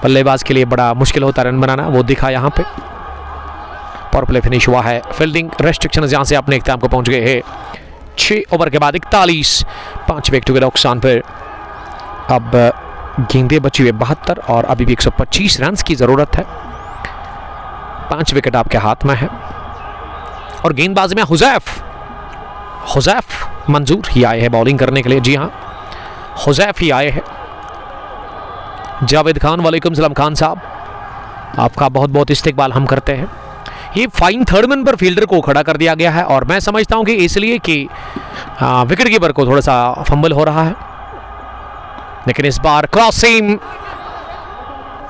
बल्लेबाज के लिए बड़ा मुश्किल होता रन बनाना, वो दिखा यहाँ पे। पावर प्ले फिनिश हुआ है, फील्डिंग रेस्ट्रिक्शन यहाँ से अपने इख्तिताम को पहुंच गए हैं। 6 ओवर के बाद 41, 5 विकेट के नुकसान पर अब गेंदें बची हुई 72 और अभी भी 125 रन की जरूरत है। 5 विकेट आपके हाथ में है और गेंदबाजी में हुज़ैफ मंजूर ही आए हैं बॉलिंग करने के लिए। जी हाँ, हुज़ैफ ही आए हैं। जावेद खान, वालेकुम सलाम खान साहब, आपका बहुत बहुत इस्तकबाल हम करते हैं। ये फाइन थर्ड मैन पर फील्डर को खड़ा कर दिया गया है और मैं समझता हूं कि इसलिए कि विकेट कीपर को थोड़ा सा फंबल हो रहा है, लेकिन इस बार क्रॉस सीम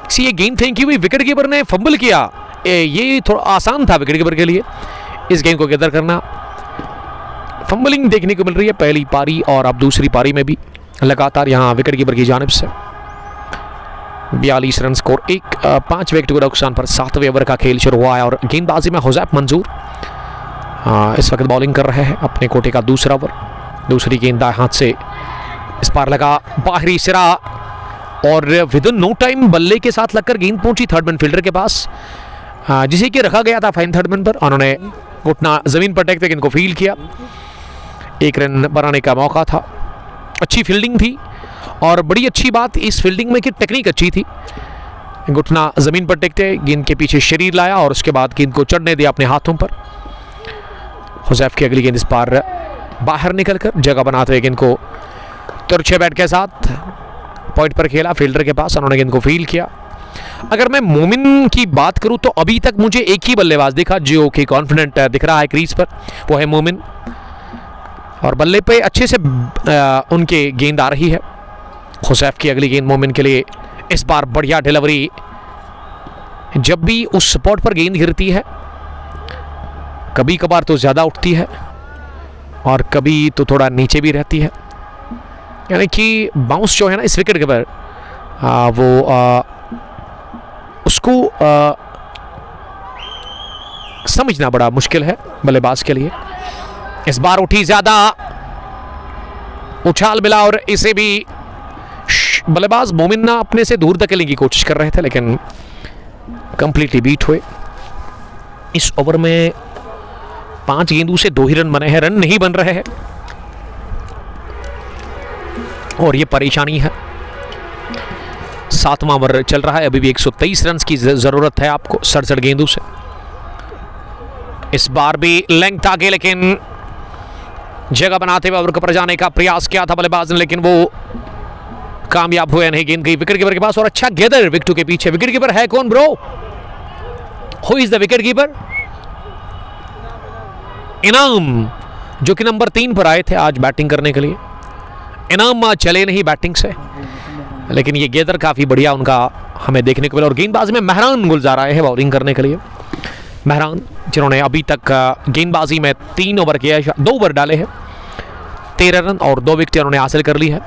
सी ये गेंद फेंकी हुई, विकेट कीपर ने फंबल किया। ये थोड़ा आसान था विकेट कीपर के लिए इस गेंद को गैदर करना। फंबलिंग देखने को मिल रही है पहली पारी और अब दूसरी पारी में भी लगातार यहां विकेट कीपर की जानिब से। 42 रन स्कोर, 5 विकेट के नुकसान पर 7वें ओवर का खेल शुरू हुआ है और गेंदबाजी में हुज़ैफ मंजूर इस वक्त बॉलिंग कर रहे हैं अपने कोटे का दूसरा ओवर। दूसरी गेंद दाएं हाथ से इस पार लगा, बाहरी सिरा और विद इन नो टाइम बल्ले के साथ लगकर गेंद पहुंची थर्ड मैन फील्डर के पास, जिसे कि रखा गया था फाइन थर्ड मैन पर। उन्होंने घुटना जमीन पर टेकते गेंद को फील्ड किया, 1 रन बनाने का मौका था। अच्छी फील्डिंग थी और बड़ी अच्छी बात इस फील्डिंग में कि टेक्निक अच्छी थी। घुटना जमीन पर टेकते गेंद के पीछे शरीर लाया और उसके बाद गेंद को चढ़ने दिया अपने हाथों पर। हुज़ैफ की अगली गेंद इस पार बाहर निकलकर जगह बनाते हुए गेंद को तिरछे बैट के साथ पॉइंट पर खेला फील्डर के पास, उन्होंने गेंद को फील्ड किया। अगर मैं मोमिन की बात करूं तो अभी तक मुझे एक ही बल्लेबाज दिखा जो कि कॉन्फिडेंट दिख रहा है क्रीज पर, वो है मोमिन। और बल्ले पे अच्छे से उनके गेंद आ रही है। हुज़ैफ की अगली गेंद मोमिन के लिए, इस बार बढ़िया डिलीवरी। जब भी उस स्पॉट पर गेंद गिरती है कभी कभार तो ज़्यादा उठती है और कभी तो थोड़ा नीचे भी रहती है, यानी कि बाउंस जो है ना इस विकेट के पर उसको समझना बड़ा मुश्किल है बल्लेबाज के लिए। इस बार उठी ज़्यादा, उछाल मिला और इसे भी बल्लेबाज मोमिन ना अपने से दूर धकेलने की कोशिश कर रहे थे, लेकिन कंप्लीटली बीट हुए। इस ओवर में 5 गेंदों से 2 ही रन बने हैं, रन नहीं बन रहे हैं और ये परेशानी है। 7वां ओवर चल रहा है, अभी भी 123 रन की जरूरत है आपको 67 गेंदों से। इस बार भी लेंथ आगे, लेकिन जगह बनाते हुए ओवर पर जाने का प्रयास किया था बल्लेबाज ने, लेकिन वो कामयाब हुए नहीं। गेंद गई विकेट कीपर के पास और अच्छा गेदर विकेटों के पीछे। विकेट कीपर है कौन bro? Who is the wicket keeper? इनाम, जो कि नंबर 3 पर आए थे आज बैटिंग करने के लिए। इनाम आज चले नहीं बैटिंग से, लेकिन ये गेदर काफी बढ़िया उनका हमें देखने को मिला। और गेंदबाजी में महरान गुलजार आए हैं बॉलिंग करने के लिए। महरान जिन्होंने अभी तक गेंदबाजी में 3 ओवर किया है, 2 ओवर डाले हैं, 13 रन और 2 विकेट उन्होंने हासिल कर ली है।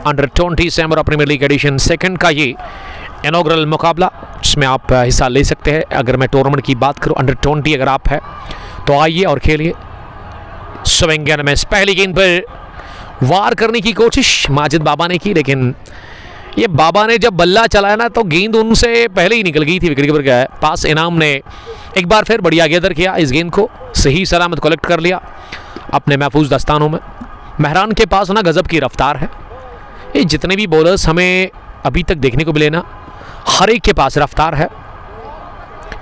Under 20 Sambora premier league edition second का ये इनॉग्रल मुकाबला, जिसमें आप हिस्सा ले सकते हैं। अगर मैं टूर्नामेंट की बात करूं, अंडर 20 अगर आप है तो आइए और खेलिए। स्विंग एंड मिस, पहली गेंद पर वार करने की कोशिश माजिद बाबा ने की, लेकिन ये बाबा ने जब बल्ला चलाया ना तो गेंद उनसे पहले ही निकल गई थी विकेट कीपर के पास। इनाम ने एक बार फिर बढ़िया गेदर किया, इस गेंद को सही सलामत कलेक्ट कर लिया अपने महफूज दस्तानों में। महरान के पास ना गजब की रफ्तार है। ये जितने भी बॉलर्स हमें अभी तक देखने को मिले ना, हर एक के पास रफ्तार है।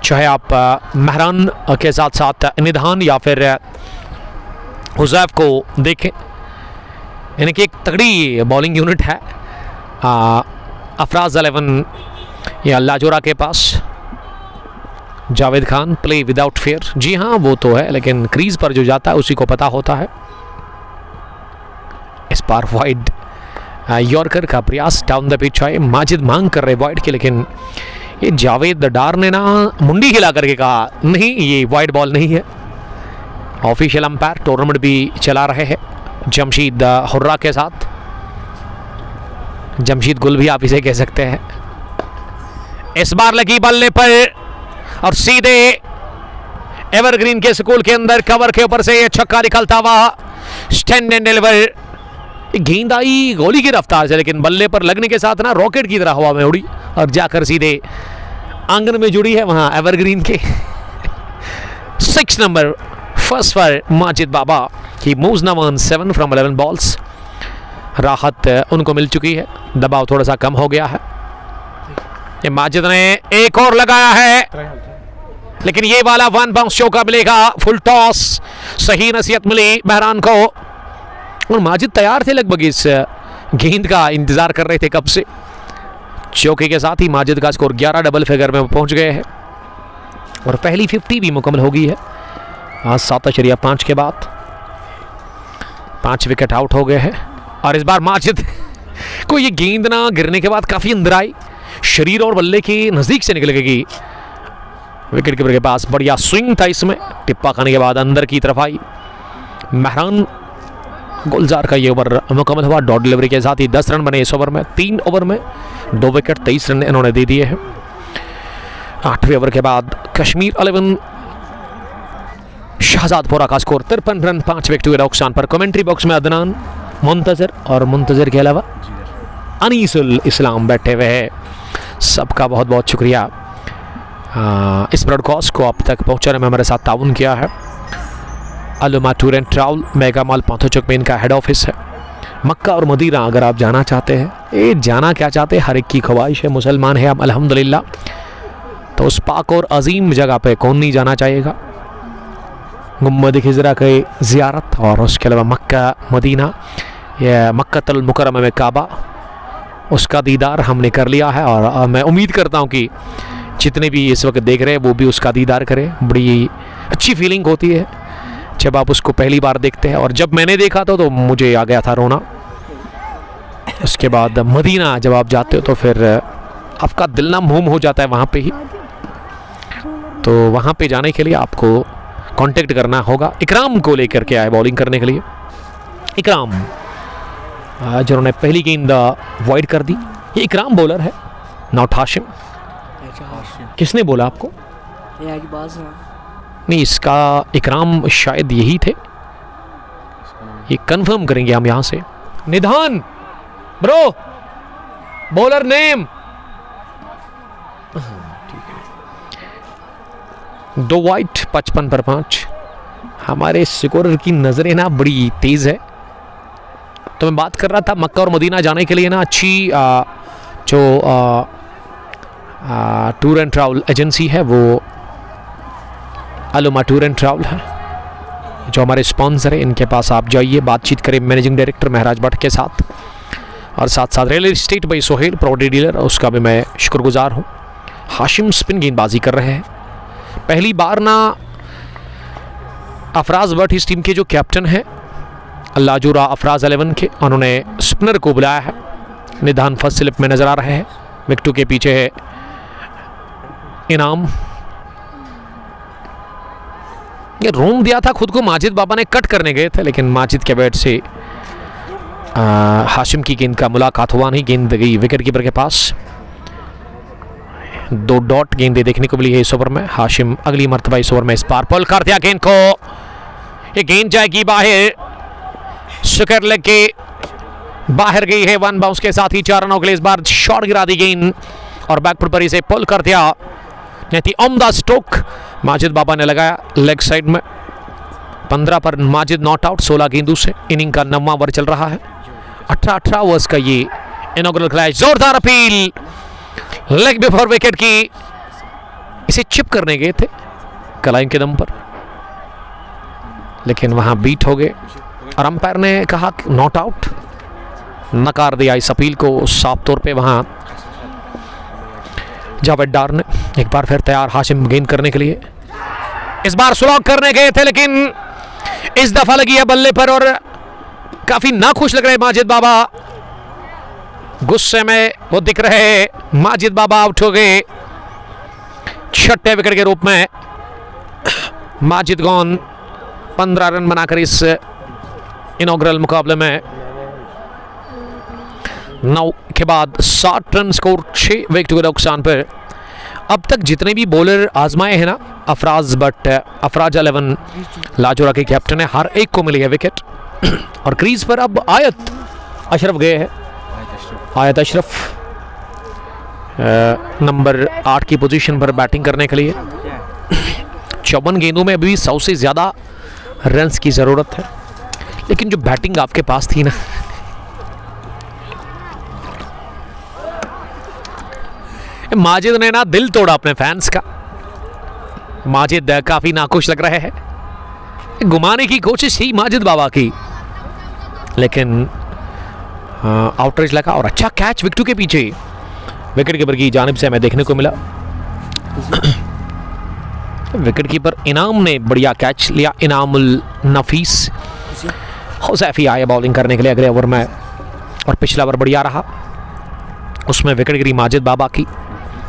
चाहे आप महरान के साथ साथ निधान या फिर हुज़ैफ को देखें, यानी कि एक तगड़ी बॉलिंग यूनिट है अफराज 11 या लाजोरा के पास। Javed Khan play without fear, जी हाँ वो तो है, लेकिन क्रीज पर जो जाता है उसी को पता होता है। इस बार वाइड यॉर्कर का प्रयास डाउन द पिच है। माजिद मांग कर रहे वाइड के, लेकिन ये जावेद डार ने ना मुंडी हिला करके कहा नहीं, ये वाइड बॉल नहीं है। ऑफिशियल अंपायर टूर्नामेंट भी चला रहे हैं जमशीद हुर्रा के साथ, जमशीद गुल भी आप इसे कह सकते हैं। इस बार लगी बल्ले पर और सीधे एवरग्रीन के स्कूल के अंदर कवर के ऊपर से ये छक्का निकलता हुआ स्टैंड एंड डिलीवर। गेंद आई गोली की रफ्तार से, लेकिन बल्ले पर लगने के साथ ना रॉकेट की तरह हवा में उड़ी और जाकर सीधे आंगन में जुड़ी है वहां एवरग्रीन के। 6 number first for Majid Baba. He moves now on 7 from 11 balls. राहत उनको मिल चुकी है, दबाव थोड़ा सा कम हो गया है। ये माजिद ने एक और लगाया है, लेकिन ये वाला 1 बाउंस चौका मिलेगा। फुल टॉस, सही नसीहत मिली महरान को और माजिद तैयार थे, लगभग इस गेंद का इंतजार कर रहे थे कब से। चौके के साथ ही माजिद का स्कोर 11 डबल फिगर में पहुंच गए हैं और पहली 50 भी मुकम्मल हो गई है आज 7.5 के बाद। 5 विकेट आउट हो गए हैं और इस बार माजिद को ये गेंद ना गिरने के बाद काफी अंदर आई, शरीर और बल्ले के नजदीक से निकल गई। विकेट कीपर के पास बढ़िया स्विंग था, इसमें टिप्पा खाने के बाद अंदर की तरफ आई। महरान गुलजार का ये ओवर मुकम्मल हुआ। डॉट डिलीवरी के साथ ही 10 रन बने इस ओवर में। 3 ओवर में 2 विकेट 23 रन इन्होंने दे दिए हैं। 8वें ओवर के बाद कश्मीर 11 शाहजादपुरा का स्कोर 53 रन 5 विकेट हुए नुकसान पर। कमेंट्री बॉक्स में अदनान, मुंतजर और मुंतजर के अलावा अनीसुल इस्लाम बैठे हुए हैं। सबका बहुत बहुत शुक्रिया इस ब्रॉडकास्ट को आप तक पहुंचाने में हमारे साथ ताउन किया है। अलुमा tour and travel mega mall Panthachowk में इनका हेड ऑफिस है। मक्का और मदीना अगर आप जाना चाहते हैं, ये जाना क्या चाहते हैं हर एक की ख्वाहिश है। मुसलमान है हम अल्हम्दुलिल्लाह, तो उस पाक और अजीम जगह पे कौन नहीं जाना चाहेगा। गुम्बद खिजरा के ज़ियारत और उसके अलावा मक्का मदीना या मक्कतुल मुकर्रमा में काबा, उसका दीदार हमने कर लिया है और मैं उम्मीद करता हूँ कि जितने भी इस वक्त देख रहे हैं वो भी उसका दीदार करें। बड़ी अच्छी फीलिंग होती है जब आप उसको पहली बार देखते हैं, और जब मैंने देखा तो मुझे आ गया था रोना। उसके बाद मदीना जब आप जाते हो तो फिर आपका दिल ना मोम हो जाता है वहाँ पे ही। तो वहाँ पे जाने के लिए आपको कांटेक्ट करना होगा। इकराम को लेकर के आए बॉलिंग करने के लिए। इकराम जिन्होंने पहली गेंद वाइड कर दी, ये इकराम बॉलर है, नॉट हाशिम। किसने बोला आपको? नहीं, इसका इकराम शायद यही थे, ये कंफर्म करेंगे हम यहाँ से। निधान ब्रो, बॉलर नेम। ठीक है, 2 वाइट 55 पर 5। हमारे स्कोरर की नजरें ना बड़ी तेज है। तो मैं बात कर रहा था मक्का और मदीना जाने के लिए ना अच्छी जो टूर एंड ट्रैवल एजेंसी है वो अलुमा टूर एंड ट्रैवल है जो हमारे स्पॉन्सर है, इनके पास आप जाइए, बातचीत करें मैनेजिंग डायरेक्टर महराज भट्ट के साथ, और साथ साथ रियल एस्टेट भाई सोहेल प्रॉपर्टी डीलर, उसका भी मैं शुक्रगुजार हूँ। हाशिम स्पिन गेंदबाजी कर रहे हैं। पहली बार ना अफराज भट्ट इस टीम के जो कैप्टन हैं लाजोरा अफराज 11 के, उन्होंने स्पिनर को बुलाया है। निधान फर्स्ट स्लिप में नजर आ रहे हैं। विकेटों के पीछे है इनाम। ये रूम दिया था खुद को माजिद बाबा ने, कट करने गए थे, लेकिन माजिद के बैट से हाशिम की गेंद का मुलाकात हुआ नहीं। गेंद गई विकेट कीपर के पास। 2 डॉट गेंदें देखने को मिली है इस ओवर में। हाशिम अगली मर्तबा इस ओवर में इस पार पुल कर दिया गेंद को। ये गेंद जाएगी बाहर, स्क्वायर लेग के बाहर गई है। 1 बाउंस के साथ ही 4 रनों के लिए इस बार शॉट गिरा दी गेंद और बैकफुट पर इसे पुल कर दिया। नहीं उम्दा स्ट्रोक माजिद बाबा ने लगाया लेग साइड में। 15 पर माजिद नॉट आउट 16 गेंदों से। इनिंग का 9वां ओवर चल रहा है। 18 ओवर्स का ये इनॉग्रल क्लैश। जोरदार अपील लेग बिफोर विकेट की, इसे चिप करने गए थे कलाई के दम पर, लेकिन वहां बीट हो गए और अंपायर ने कहा नॉट आउट, नकार दिया इस अपील को साफ तौर पे। वहां जावेद डार ने एक बार फिर तैयार हाशिम गेंद करने के लिए। इस बार स्लॉग करने गए थे, लेकिन इस दफा लगी है बल्ले पर और काफी नाखुश लग रहे माजिद बाबा। गुस्से में वो दिख रहे। माजिद बाबा आउट हो गए 6ठे विकेट के रूप में। माजिद गॉन 15 रन बनाकर इस इनॉग्रल मुकाबले में 9 के बाद 60 रन स्कोर, 6 विकेट के नुकसान पर। अब तक जितने भी बॉलर आजमाए हैं ना अफराज भट्ट, अफराज 11 लाजोरा के कैप्टन है, हर एक को मिली है विकेट। और क्रीज पर अब आयत अशरफ गए हैं। आयत अशरफ नंबर 8 की पोजीशन पर बैटिंग करने के लिए। 54 गेंदों में अभी 100 से ज़्यादा रन्स की ज़रूरत है, लेकिन जो बैटिंग आपके पास थी ना, माजिद ने ना दिल तोड़ा अपने फैंस का। माजिद काफ़ी नाखुश लग रहे हैं। घुमाने की कोशिश थी माजिद बाबा की, लेकिन आउटरेज लगा और अच्छा कैच विकेटों के पीछे विकेट कीपर की जानिब से हमें देखने को मिला। विकेट कीपर इनाम ने बढ़िया कैच लिया। इनामुल नफीस हुज़ैफी आए बॉलिंग करने के लिए अगले ओवर में, और पिछला ओवर बढ़िया रहा, उसमें विकेट गिरी माजिद बाबा की।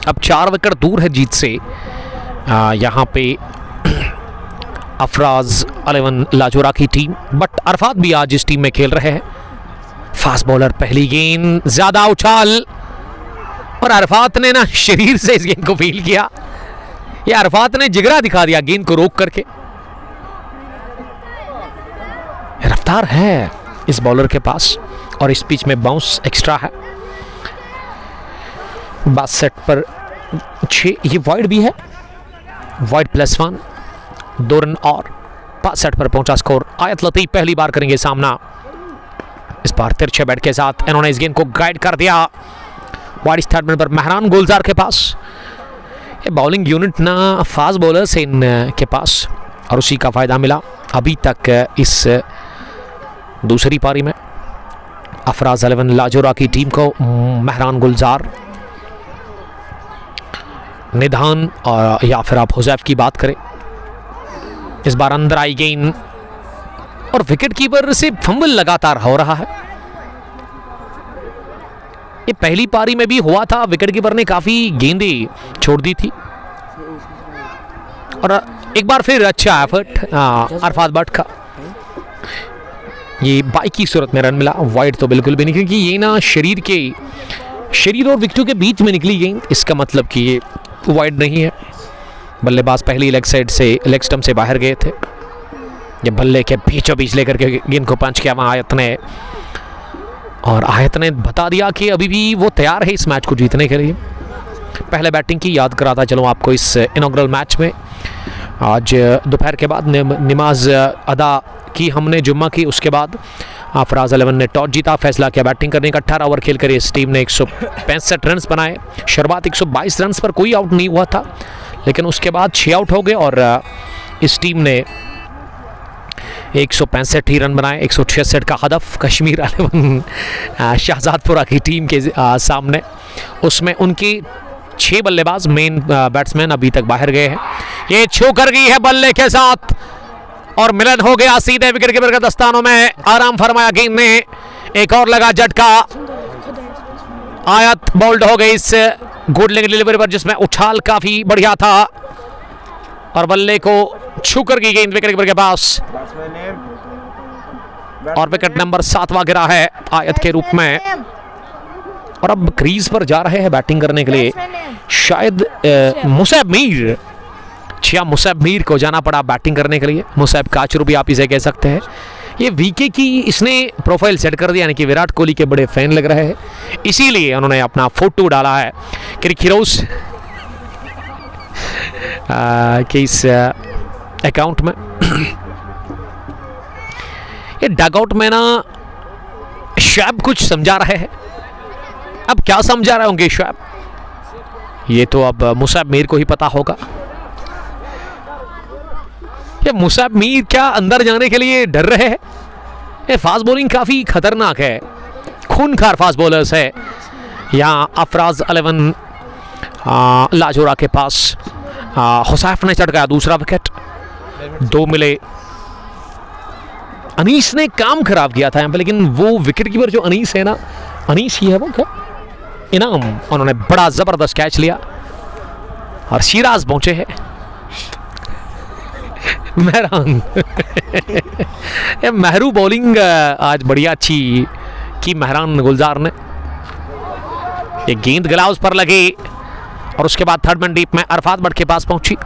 अब 4 विकेट दूर है जीत से। यहाँ पे अफराज 11 लाजोरा की टीम, बट अरफात भी आज इस टीम में खेल रहे हैं। फास्ट बॉलर, पहली गेंद ज्यादा उछाल, और अरफात ने ना शरीर से इस गेंद को फील किया। ये अरफात ने जिगरा दिखा दिया गेंद को रोक करके। रफ्तार है इस बॉलर के पास, और इस पिच में बाउंस एक्स्ट्रा है। 62 सेट पर 6, ये वाइड भी है, वाइड +1, 2 रन और 5 सेट पर पहुंचा स्कोर। आयत लतीफ पहली बार करेंगे सामना। इस बार तिरछे बैट के साथ इन्होंने इस गेंद को गाइड कर दिया। वाइड स्टार्टमेंट पर मेहरान गुलजार के पास। ये बॉलिंग यूनिट ना फास्ट बॉलर से इन के पास, और उसी का फायदा मिला अभी तक इस दूसरी पारी में। अफराज 11 लाजोरा की टीम को मेहरान गुलजार, निधान और या फिर आप हुज़ैफ की बात करें। इस बार अंदर आई गेंद और विकेट कीपर से फंबल लगातार हो रहा है। ये पहली पारी में भी हुआ था, विकेट कीपर ने काफी गेंदें छोड़ दी थी, और एक बार फिर अच्छा एफर्ट अरफात भट्ट का। ये बाई की सूरत में रन मिला, वाइड तो बिल्कुल भी नहीं, क्योंकि ये ना शरीर और विकेटों के बीच में निकली गेंद, इसका मतलब कि ये वाइड नहीं है। बल्लेबाज पहली लेग साइड से, लेग स्टंप से बाहर गए थे। ये बल्ले के बीचों बीच लेकर के गेंद को पंच किया वहां आयत ने, और आयत ने बता दिया कि अभी भी वो तैयार है इस मैच को जीतने के लिए। पहले बैटिंग की याद कराता चलो आपको इस इनॉग्रल मैच में। आज दोपहर के बाद नमाज अदा की हमने जुम्मा की, उसके बाद अफराज 11 ने टॉस जीता, फैसला किया बैटिंग करने का। 18 ओवर खेलकर इस टीम ने 165 रन बनाए। शुरुआत 122 रन पर कोई आउट नहीं हुआ था, लेकिन उसके बाद 6 आउट हो गए, और इस टीम ने 165 ही रन बनाए, 166 का हदफ कश्मीर 11 शाहजादपुरा की टीम के सामने। उसमें उनके 6 बल्लेबाज मेन बैट्समैन अभी तक बाहर गए हैं। ये छू कर गई है बल्ले के साथ और मिलन हो गया सीधे विकेट कीपर के दस्तानों में। आराम फरमाया गेंद ने, एक और लगा झटका। आयत बोल्ड हो गई इस गुड लेग डिलीवरी पर जिसमें उछाल काफी बढ़िया था और बल्ले को छू कर गई गेंद विकेट कीपर के पास और विकेट नंबर 7वां गिरा है आयत के रूप में। और अब क्रीज पर जा रहे हैं बैटिंग करने के लिए शायद मुसैब मीर। मुसैब मीर को जाना पड़ा बैटिंग करने के लिए। मुसैब काचरू भी आप इसे कह सकते हैं। ये वीके की इसने प्रोफाइल सेट कर दिया, यानी कि विराट कोहली के बड़े फैन लग रहे हैं, इसीलिए उन्होंने अपना फोटो डाला है क्रिक हीरोज के इस अकाउंट में। ये डगआउट में ना शैब कुछ समझा रहे हैं। अब क्या समझा रहे होंगे शैब, ये तो अब मुसैब मीर को ही पता होगा। ये मुसैब मीर क्या अंदर जाने के लिए डर रहे हैं? ये फास्ट बॉलिंग काफी खतरनाक है, खूनखार फास्ट बॉलर्स है। यहाँ अफराज 11 लाजोरा के पास हुसैफ ने चढ़ दूसरा विकेट, 2 मिले। अनीस ने काम खराब किया था यहाँ पे, लेकिन वो विकेट कीपर जो अनीस है ना, अनीस ही है वो क्या इनाम, उन्होंने बड़ा जबरदस्त कैच लिया और सिराज पहुंचे हैं मेहरान। मेहरू बॉलिंग आज बढ़िया अच्छी की मेहरान गुलजार ने। ये गेंद ग्लव्स पर लगी और उसके बाद थर्ड मैन डीप में अरफात भट्ट के पास पहुंची।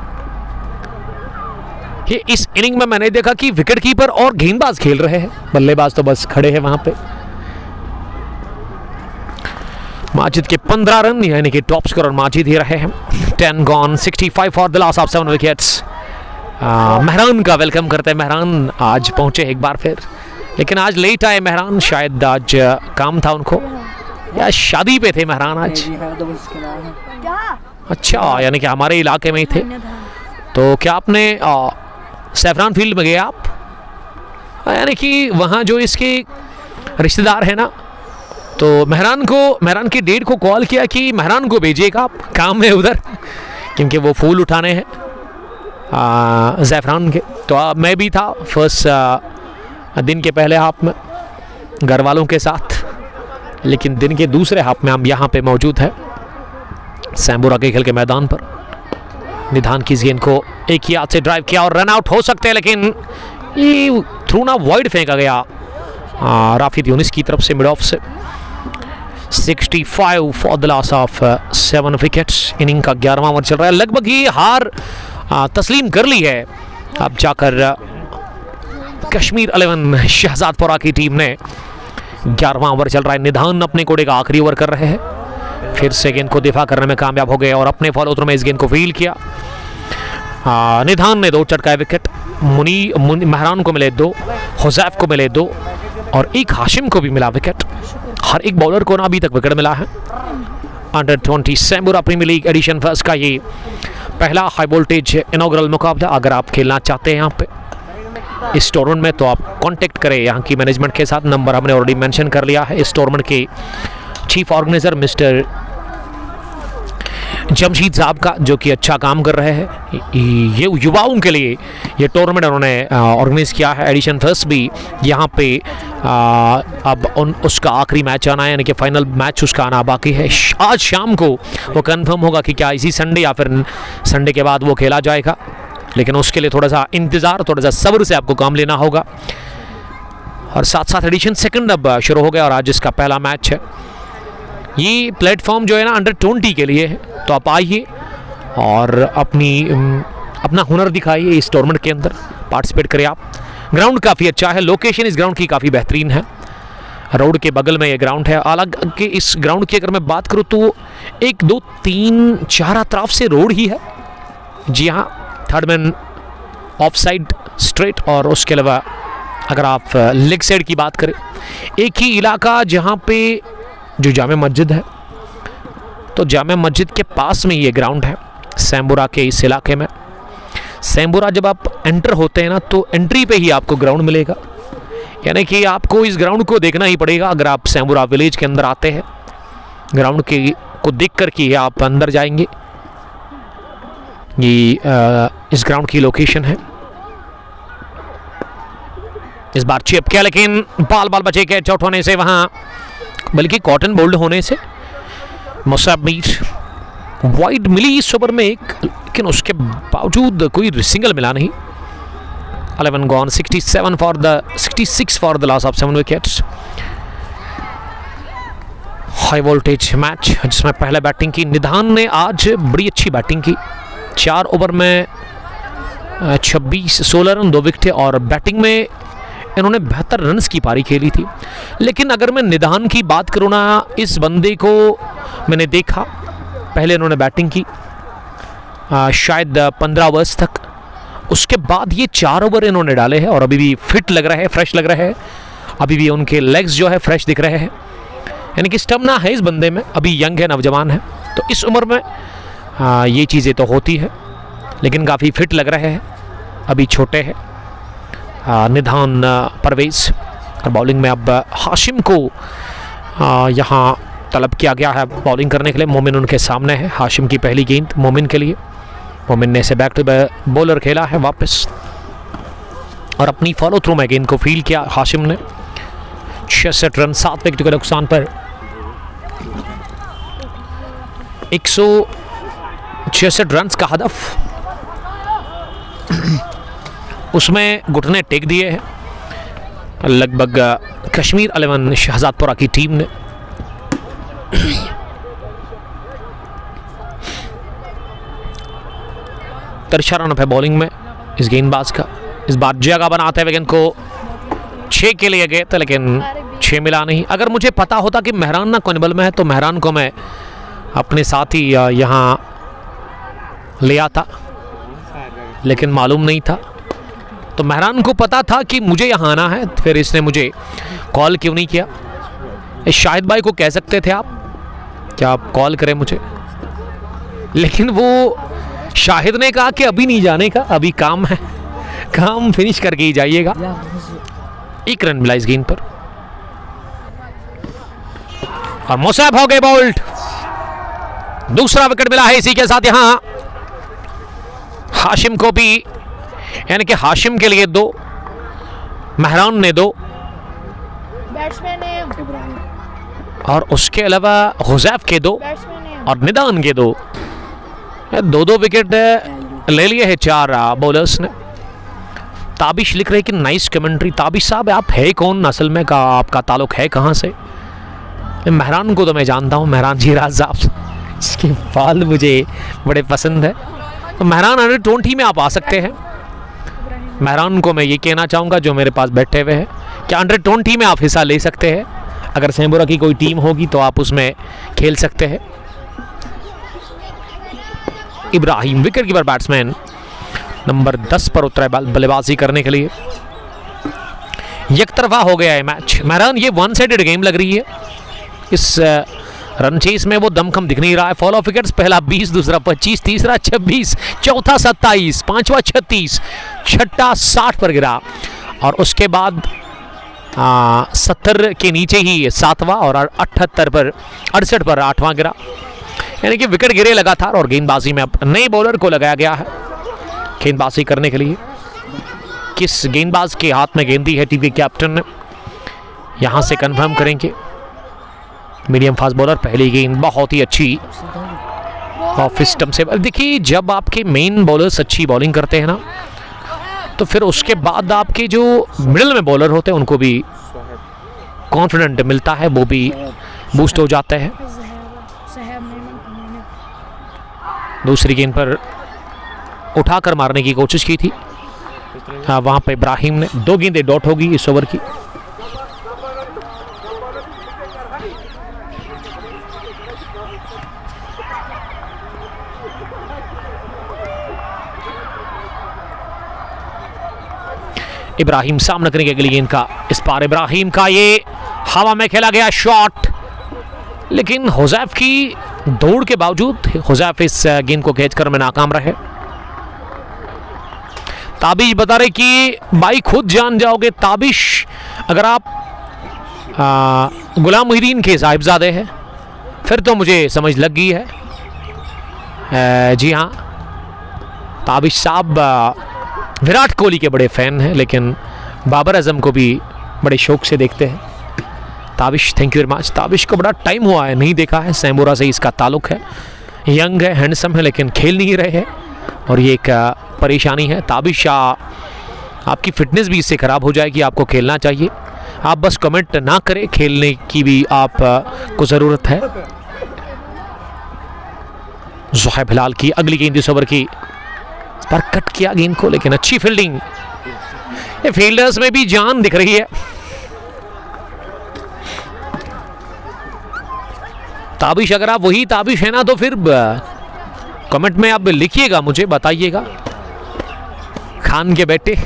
ये इस इनिंग में मैंने देखा कि विकेट कीपर और गेंदबाज खेल रहे हैं, बल्लेबाज तो बस खड़े हैं वहां पे। माजिद के 15 रन, यानी कि टॉप स्कोरर माजिद ही रहे हैं। 10 gone, 65 for the loss of 7 wickets. Mehran का वेलकम करते हैं। मेहरान आज पहुंचे एक बार फिर, लेकिन आज लेट आए मेहरान, शायद आज काम था उनको या शादी पे थे मेहरान आज। अच्छा, यानी कि हमारे इलाके में ही थे। तो क्या आपने सैफरान फील्ड में गए आप? यानी कि वहाँ जो इसके रिश्तेदार हैं ना, तो मेहरान की डेट को कॉल किया कि मेहरान को भेजिएगा, आप काम है उधर, क्योंकि वो फूल उठाने हैं ज़ैफ़रान के। तो मैं भी था फर्स्ट दिन के पहले हाफ में घर वालों के साथ, लेकिन दिन के दूसरे हाफ में हम यहाँ पे मौजूद है सैम्बुरा के खेल के मैदान पर। निधान की गेंद को एक ही हाथ से ड्राइव किया और रन आउट हो सकते हैं, लेकिन ये थ्रू ना वाइड फेंका गया राफिद यूनिस की तरफ से मिड ऑफ से। 65 for the loss of 7 wickets. Inning का 11वां ओवर चल रहा है। लगभग ये हार तस्लीम कर ली है अब जाकर कश्मीर 11 शाहजादपुरा की टीम ने। 11वां ओवर चल रहा है। निधान अपने कोडे का आखिरी ओवर कर रहे हैं, फिर से गेंद को दिफा करने में कामयाब हो गए और अपने फॉलो थ्रू में इस गेंद को फील्ड किया। निधान ने 2 चटकाए विकेट। मेहरान को मिले 2, हुसैफ को मिले 2 और एक हाशिम को भी मिला विकेट। हर एक बॉलर को ना अभी तक विकेट मिला है। Under 20 Sambora premier league edition first का ये पहला हाई वोल्टेज इनॉग्रल मुकाबला। अगर आप खेलना चाहते हैं यहाँ पे इस टूर्नामेंट में, तो आप कांटेक्ट करें यहाँ की मैनेजमेंट के साथ। नंबर हमने ऑलरेडी मेंशन कर लिया है। इस टूर्नामेंट के चीफ ऑर्गेनाइजर मिस्टर जमशीद साहब का, जो कि अच्छा काम कर रहे हैं। ये युवाओं के लिए ये टूर्नामेंट उन्होंने ऑर्गेनाइज किया है। एडिशन फर्स्ट भी यहाँ पे अब उसका आखिरी मैच आना है, यानी कि फाइनल मैच उसका आना बाकी है। आज शाम को वो कंफर्म होगा कि क्या इसी संडे या फिर संडे के बाद वो खेला जाएगा, लेकिन उसके लिए थोड़ा सा इंतज़ार, थोड़ा सा सब्र से आपको काम लेना होगा। और साथ साथ एडिशन सेकंड अब शुरू हो गया और आज इसका पहला मैच है। ये प्लेटफॉर्म जो है ना अंडर 20 के लिए है, तो आप आइए और अपना हुनर दिखाइए इस टूर्नामेंट के अंदर, पार्टिसिपेट करें आप। ग्राउंड काफ़ी अच्छा है, लोकेशन इस ग्राउंड की काफ़ी बेहतरीन है। रोड के बगल में ये ग्राउंड है। हालांकि इस ग्राउंड की अगर मैं बात करूँ तो 1 2 3 4 तरफ से रोड ही है। जी हाँ, third man of side straight, और उसके अलावा अगर आप लेग साइड की बात करें, एक ही इलाका जहाँ पे जो जामे मस्जिद है, तो जामे मस्जिद के पास में ये ग्राउंड है सैम्बुरा के इस इलाके में। सैम्बुरा जब आप एंटर होते हैं ना तो एंट्री पे ही आपको ग्राउंड मिलेगा, यानी कि आपको इस ग्राउंड को देखना ही पड़ेगा। अगर आप सैम्बुरा विलेज के अंदर आते हैं, ग्राउंड के को देख कर के आप अंदर जाएंगे। ये इस ग्राउंड की लोकेशन है। इस बार चिप किया लेकिन बाल बचे कैच आउट होने से, वहां बल्कि कॉटन बोल्ड होने से मुसाब मीर वाइड मिली इस ओवर में एक, लेकिन उसके बावजूद कोई सिंगल मिला नहीं। 11 gone, 66 for the loss of 7 wickets. High voltage match जिसमें पहले बैटिंग की निधान ने आज बड़ी अच्छी बैटिंग की। 4 ओवर में 16 रन 2 विकेट और बैटिंग में इन्होंने 72 रन्स की पारी खेली थी। लेकिन अगर मैं निधान की बात करूँ ना, इस बंदे को मैंने देखा, पहले इन्होंने बैटिंग की शायद 15 ओवर्स तक, उसके बाद ये 4 ओवर इन्होंने डाले हैं और अभी भी फिट लग रहे हैं, फ्रेश लग रहे हैं। अभी भी उनके लेग्स जो है फ्रेश दिख रहे हैं, यानी कि स्टेमिना है इस बंदे में, अभी यंग है, नौजवान है। तो इस उम्र में ये चीज़ें तो होती है, लेकिन काफ़ी फिट लग रहे हैं, अभी छोटे हैं। निधान परवेज़ और बॉलिंग में अब हाशिम को यहाँ तलब किया गया है बॉलिंग करने के लिए। मोमिन उनके सामने है। हाशिम की पहली गेंद मोमिन के लिए। मोमिन ने इसे बैक टू बॉलर खेला है वापस और अपनी फॉलो थ्रू में गेंद को फील्ड किया हाशिम ने। 66 रन 7 विकेट के नुकसान पर 166 रन का हदफ, उसमें घुटने टेक दिए हैं लगभग कश्मीर 11 शहजादपुरा की टीम ने। तिरछा रन है बॉलिंग में इस गेंदबाज का। इस बार जगह बनाते हुए गेंद को 6 के लिए गए थे, लेकिन 6 मिला नहीं। अगर मुझे पता होता कि मेहरान ना कॉन्बल में है तो मेहरान को मैं अपने साथ ही यहाँ ले आता, लेकिन मालूम नहीं था। तो मेहरान को पता था कि मुझे यहाँ आना है, फिर इसने मुझे कॉल क्यों नहीं किया। शाहिद भाई को कह सकते थे आप, क्या आप कॉल करें मुझे, लेकिन वो शाहिद ने कहा कि अभी नहीं जाने का, अभी काम है, काम फिनिश करके ही जाइएगा। 1 रन मिला इस गेंद पर और मुसाब हो गए बोल्ड। दूसरा विकेट मिला है इसी के साथ यहां हाशिम को भी, यानी कि हाशिम के लिए 2, मेहरान ने 2 बैट्समैन है और उसके अलावा हुजैफ के 2 और निदान के 2। 2 विकेट ले लिए हैं 4 बॉलर्स ने। ताबिश लिख रहे कि नाइस कमेंट्री। ताबिश साहब आप है कौन असल में, का आपका ताल्लुक है कहाँ से? मेहरान को तो मैं जानता हूँ, मेहरान जीराज साहब, इसके बाल मुझे बड़े पसंद है। तो मेहरान 120 में आप आ सकते हैं। मेहरान को मैं ये कहना चाहूँगा जो मेरे पास बैठे हुए हैं कि 120 में आप हिस्सा ले सकते हैं। अगर सैम्बुरा की कोई टीम होगी तो आप उसमें खेल सकते हैं। Ibrahim wicket keeper batsman number 10 पर उतरा बल्लेबाजी करने के लिए। एक तरफा हो गया है मैच। मेहरान ये 1 साइडेड गेम लग रही है। इस रन चेस में वो दमखम दिख नहीं रहा है। फॉलो ऑफ विकेट्स, पहला 20, दूसरा 25, तीसरा 26, चौथा 27, पांचवा 36, छठा 60 पर गिरा और उसके बाद 70 के नीचे ही 7वां और 68 पर 8वां गिरा। यानी कि विकेट गिरे लगातार और गेंदबाजी में अब नए बॉलर को लगाया गया है गेंदबाजी करने के लिए। किस गेंदबाज के हाथ में गेंदी है टीम के कैप्टन ने, यहां से कंफर्म करेंगे। मीडियम फास्ट बॉलर, पहली गेंद बहुत ही अच्छी ऑफ स्टंप से। देखिए जब आपके मेन बॉलर्स अच्छी बॉलिंग करते हैं ना, तो फिर उसके बाद आपके जो मिडिल में बॉलर होते हैं उनको भी कॉन्फिडेंट मिलता है, वो भी बूस्ट हो जाते हैं। दूसरी गेंद पर उठाकर मारने की कोशिश की थी, हाँ वहां पे इब्राहिम ने। 2 गेंदें डॉट होगी इस ओवर की। इब्राहिम सामने करने के लिए गेंद का, इस पार इब्राहिम का ये हवा में खेला गया शॉट, लेकिन हुजैफ की दौड़ के बावजूद हुजैफ इस गेंद को खींचकर में नाकाम रहे। ताबिश बता रहे कि भाई खुद जान जाओगे ताबिश, अगर आप गुलाम मोहिद्दीन के साहिबजादे हैं फिर तो मुझे समझ लग गई है। जी हाँ, ताबिश साहब विराट कोहली के बड़े फ़ैन हैं, लेकिन बाबर आजम को भी बड़े शौक से देखते हैं। Tabish thank you very much. Tabish को बड़ा टाइम हुआ है नहीं देखा है, सैम्बोरा से इसका ताल्लुक़ है। यंग है, हैंडसम है, लेकिन खेल नहीं रहे हैं और ये एक परेशानी है। ताबिश आपकी फ़िटनेस भी इससे ख़राब हो जाएगी, आपको खेलना चाहिए। आप बस कमेंट ना करें, खेलने की भी आप को ज़रूरत है। ज़ुहैब हिलाल की अगली गेंद इस ओवर की, इस पर कट किया गेंद को, लेकिन अच्छी फील्डिंग। ये फील्डर्स में भी जान दिख रही है। ताबिश, अगर आप वही ताबिश है ना तो फिर कमेंट में आप लिखिएगा, मुझे बताइएगा। खान के बेटे।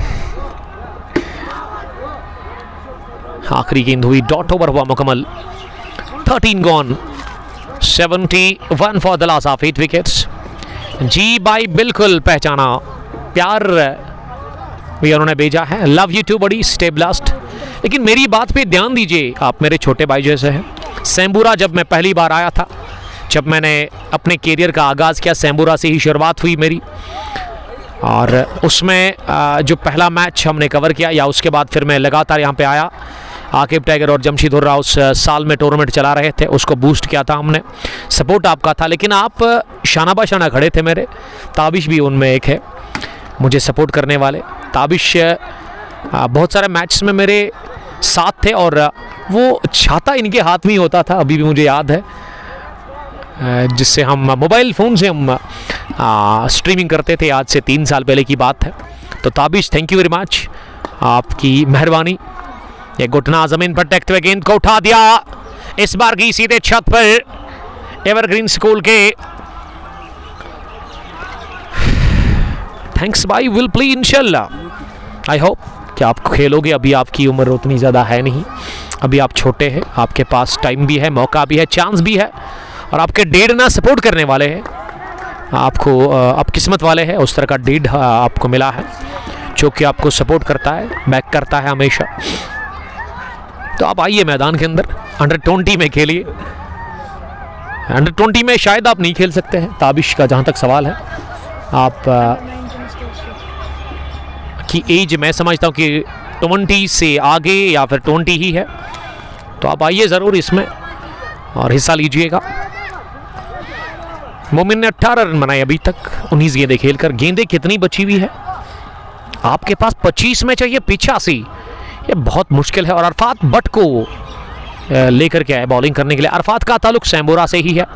आखिरी गेंद हुई, डॉट ओवर हुआ मुकम्मल। 13 gone, 71 for the loss of 8 wickets. जी भाई बिल्कुल पहचाना, प्यार भी उन्होंने भेजा है। Love you too buddy, stay blessed. लेकिन मेरी बात पे ध्यान दीजिए, आप मेरे छोटे भाई जैसे हैं। सैम्बुरा जब मैं पहली बार आया था, जब मैंने अपने कैरियर का आगाज़ किया, सैम्बुरा से ही शुरुआत हुई मेरी। और उसमें जो पहला मैच हमने कवर किया, या उसके बाद फिर मैं लगातार यहाँ पे आया। आकिब टाइगर और जमशेद हुर्रा उस साल में टूर्नामेंट चला रहे थे, उसको बूस्ट किया था हमने, सपोर्ट आपका था। लेकिन आप शाना बाशाना खड़े थे मेरे। ताबिश भी उनमें एक है मुझे सपोर्ट करने वाले। ताबिश बहुत सारे मैच में मेरे साथ थे और वो छाता इनके हाथ में ही होता था, अभी भी मुझे याद है, जिससे हम मोबाइल फ़ोन से हम स्ट्रीमिंग करते थे। आज से 3 साल पहले की बात है। तो Tabish thank you very much, आपकी मेहरबानी। ये घुटना ज़मीन पर टेकते हुए गेंद को उठा दिया, इस बार की सीधे छत पर एवरग्रीन स्कूल के। थैंक्स भाई, विल प्ले इंशाल्लाह। आई होप कि आप खेलोगे। अभी आपकी उम्र उतनी ज़्यादा है नहीं, अभी आप छोटे हैं, आपके पास टाइम भी है, मौका भी है, चांस भी है, और आपके डेड ना सपोर्ट करने वाले हैं आपको। आप किस्मत वाले हैं, उस तरह का डेड आपको मिला है जो कि आपको सपोर्ट करता है, बैक करता है हमेशा। तो आप आइए मैदान के अंदर, अंडर 20 में खेलिए। अंडर 20 में शायद आप नहीं खेल सकते हैं, ताबिश का जहाँ तक सवाल है। आप की एज मैं समझता हूँ कि 20 से आगे या फिर 20 ही है। तो आप आइए ज़रूर इसमें और हिस्सा लीजिएगा। मोमिन ने 18 रन बनाए अभी तक 19 गेंदें खेलकर। गेंदें कितनी बची हुई है आपके पास? 25 में चाहिए 85, ये बहुत मुश्किल है। और अरफात बट को लेकर के आए बॉलिंग करने के लिए। अरफात का ताल्लुक सैम्बोरा से ही है,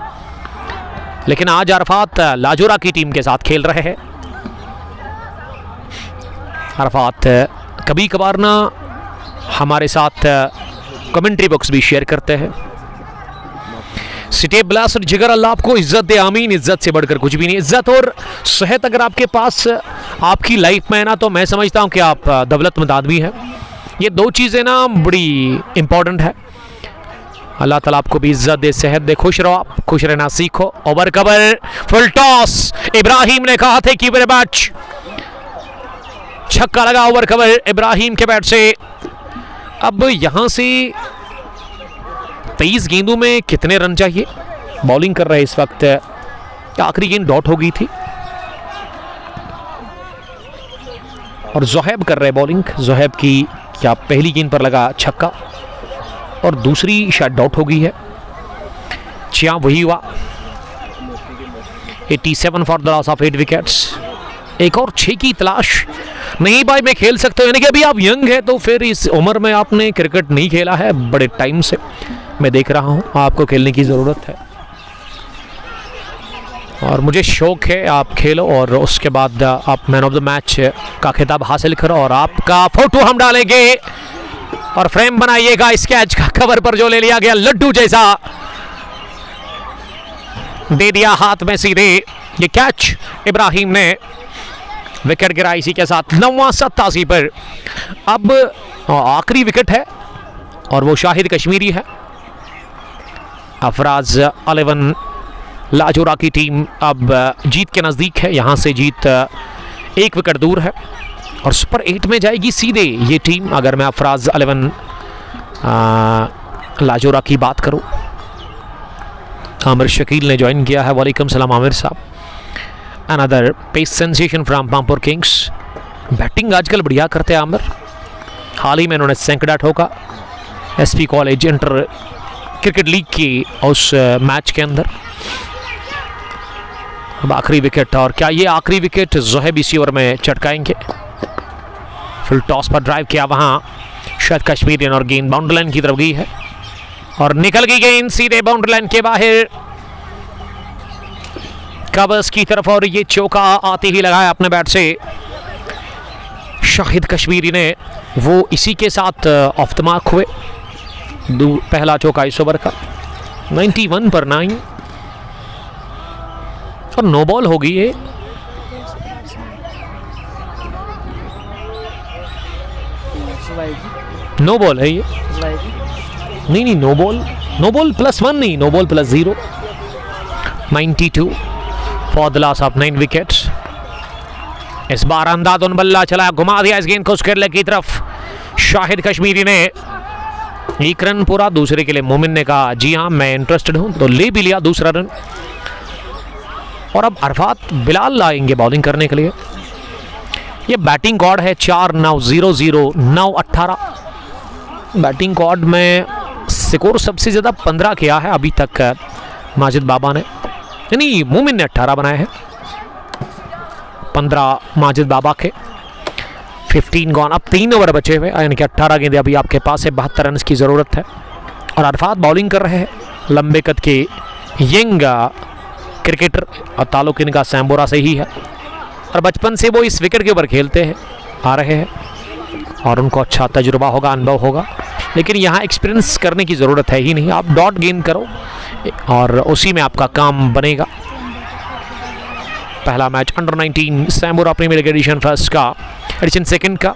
लेकिन आज अरफात लाजोरा की टीम के साथ खेल रहे हैं। अरफात कभी कभार ना हमारे साथ कमेंट्री बॉक्स भी शेयर करते हैं। सिटे ब्लास्ट जिगर, अल्लाह आपको इज्जत दे, आमीन। इज्जत से बढ़कर कुछ भी नहीं। इज्जत और सेहत अगर आपके पास आपकी लाइफ में है ना, तो मैं समझता हूँ कि आप दौलतमंद आदमी हैं। ये 2 चीज़ें ना बड़ी इंपॉर्टेंट है। अल्लाह ताला आपको भी इज्जत दे, सेहत दे, खुश रहो आप, खुश रहना सीखो। Over cover, full toss, Ibrahim ने कहा था कि मेरे बैच, छक्का लगा ओवर कवर इब्राहिम के बैट से। अब यहां से 23 गेंदों में कितने रन चाहिए? बॉलिंग कर रहे इस वक्त, आखिरी गेंद डॉट हो गई थी और ज़ुहैब कर रहे बॉलिंग। ज़ुहैब की क्या पहली गेंद पर लगा छक्का और दूसरी शायद डॉट हो गई है। जी हाँ, वही हुआ। 87 for the loss of 8 wickets. एक और 6 की तलाश। नहीं भाई मैं खेल सकता हूँ, यानी कि अभी आप यंग है तो फिर इस उम्र में आपने क्रिकेट नहीं खेला है बड़े टाइम से, मैं देख रहा हूँ, आपको खेलने की ज़रूरत है और मुझे शौक है आप खेलो और उसके बाद आप मैन ऑफ द मैच का खिताब हासिल करो। और आपका फोटो हम डालेंगे और फ्रेम बनाइएगा इस कैच का, कवर पर जो ले लिया गया लड्डू जैसा दे दिया हाथ में सीधे। ये कैच इब्राहिम ने विकेट गिरा इसी के साथ 89 पर। अब आखिरी विकेट है और वो शाहिद कश्मीरी है। अफराज 11 लाजोरा की टीम अब जीत के नज़दीक है, यहाँ से जीत 1 विकेट दूर है। और सुपर 8 में जाएगी सीधे ये टीम, अगर मैं अफराज 11 लाजोरा की बात करूं। आमिर शकील ने ज्वाइन किया है। वालेकुम सलाम आमिर साहब। Another pace sensation from Pampore kings. Batting आजकल बढ़िया करते हैं आमिर। हाल ही में उन्होंने सैकड़ा ठोका SP college inter cricket league की उस मैच के अंदर। अब आखिरी विकेट, और क्या ये आखिरी विकेट जोहेब इसी ओवर में चटकाएंगे? फुल टॉस पर ड्राइव किया वहां शायद कश्मीरियन, और गेंद बाउंड्री लाइन की तरफ गई है और निकल गई गेंद सीधे बाउंड्री लाइन के बाहर कवर्स की तरफ, और ये चौका आते ही लगाया अपने बैट से शाहिद कश्मीरी ने। वो इसी के साथ ऑफ द मार्क हुए। पहला चौका इस ओवर का 91 पर 9, और नो बॉल होगी ये। नो बॉल है ये, नहीं नो बॉल, नो बॉल +1 नहीं, no ball +0। 92 for the loss of 9 wickets. इस बार अंदाज उन बल्ला चला, घुमा दिया इस गेंद को स्क्वायर की तरफ। शाहिद कश्मीरी ने 1 रन पूरा। दूसरे के लिए मोमिन ने कहा जी हाँ मैं इंटरेस्टेड हूं, तो ले भी लिया दूसरा रन। और अब अरफात बिलाल लाएंगे बॉलिंग करने के लिए। ये बैटिंग कॉर्ड है 4-9-0-0-9-18। बैटिंग कॉर्ड में स्कोर सबसे ज़्यादा 15 किया है अभी तक माजिद बाबा ने, यानी मोमिन ने 18 बनाए हैं। 15 माजिद बाबा के, 15 गॉन। अब 3 ओवर बचे हुए, यानी कि 18 गेंदें अभी आपके पास है। 72 रन की ज़रूरत है। और अरफात बॉलिंग कर रहे हैं, लंबे कद के यंग क्रिकेटर, और ताल्लुक इनका सैम्बोरा से ही है, और बचपन से वो इस विकेट के ऊपर खेलते हैं आ रहे हैं, और उनको अच्छा तजुर्बा होगा, अनुभव होगा। लेकिन यहाँ एक्सपीरियंस करने की ज़रूरत है ही नहीं। आप डॉट गेंद करो और उसी में आपका काम बनेगा। पहला match under nineteen Sambora premier league edition first का, एडिशन सेकंड का,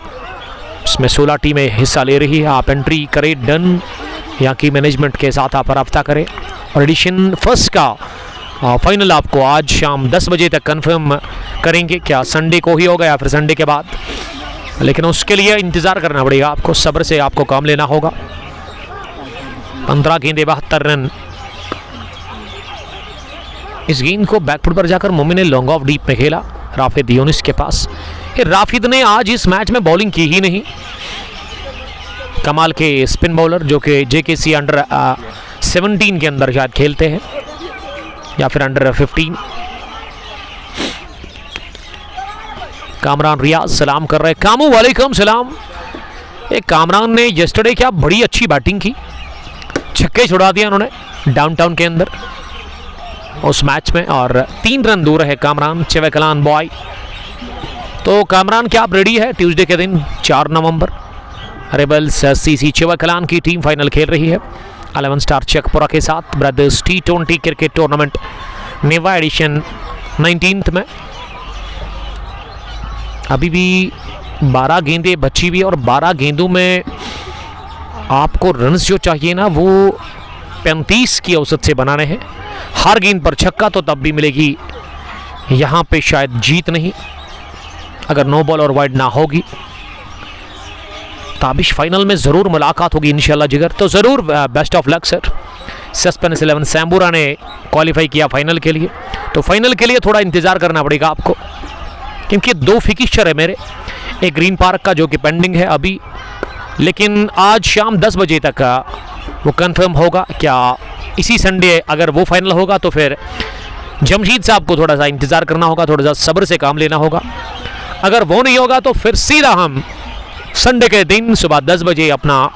इसमें 16 टीमें हिस्सा ले रही है। आप एंट्री करें, डन, यहाँ की मैनेजमेंट के साथ आप रब्ता करें। और एडिशन फर्स्ट का फाइनल आपको आज शाम 10 बजे तक कंफर्म करेंगे, क्या संडे को ही होगा या फिर संडे के बाद, लेकिन उसके लिए इंतज़ार करना पड़ेगा आपको, सब्र से आपको काम लेना होगा। 15 गेंदें 72 रन। इस गेंद को बैकफुट पर जाकर मोमिन ने लॉन्ग ऑफ डीप में खेला राफिद यूनिस के पास। राफिद ने आज इस मैच में बॉलिंग की ही नहीं। कमाल के स्पिन बॉलर जो कि JKC अंडर 17 के अंदर शायद खेलते हैं या फिर अंडर 15। कामरान रियाज सलाम कर रहे हैं। कामू वालेकुम सलाम। एक कामरान ने यस्टरडे क्या बड़ी अच्छी बैटिंग की, छक्के छुड़ा दिया उन्होंने डाउनटाउन के अंदर उस मैच में, और 3 रन दूर है कामरान चिवकलान बॉय। तो कामरान क्या आप रेडी है? ट्यूसडे के दिन 4 नवंबर रेबल्स CC चिवकलान की टीम फाइनल खेल रही है 11 स्टार चकपुरा के साथ ब्रदर्स T20 क्रिकेट टूर्नामेंट नेवा एडिशन 19th में। अभी भी 12 गेंदें बची हुई, और 12 गेंदों में आपको रन्स जो चाहिए ना वो 35 की औसत से बनाने हैं। हर गेंद पर छक्का तो तब भी मिलेगी, यहाँ पे शायद जीत नहीं अगर नो बॉल और वाइड ना होगी। ताबिश फाइनल में ज़रूर मुलाकात होगी इंशाल्लाह जिगर, तो ज़रूर best of luck sir. Suspense 11 सैम्बोरा ने क्वालिफाई किया फाइनल के लिए, तो फाइनल के लिए थोड़ा इंतज़ार करना पड़ेगा आपको, क्योंकि 2 फिक्सचर है मेरे। एक ग्रीन पार्क का जो कि पेंडिंग है अभी, लेकिन आज शाम 10 बजे तक वो कंफर्म होगा। क्या इसी संडे अगर वो फाइनल होगा तो फिर जमशीद साहब को थोड़ा सा इंतज़ार करना होगा, थोड़ा सा सब्र से काम लेना होगा। अगर वो नहीं होगा तो फिर सीधा हम संडे के दिन सुबह 10 बजे अपना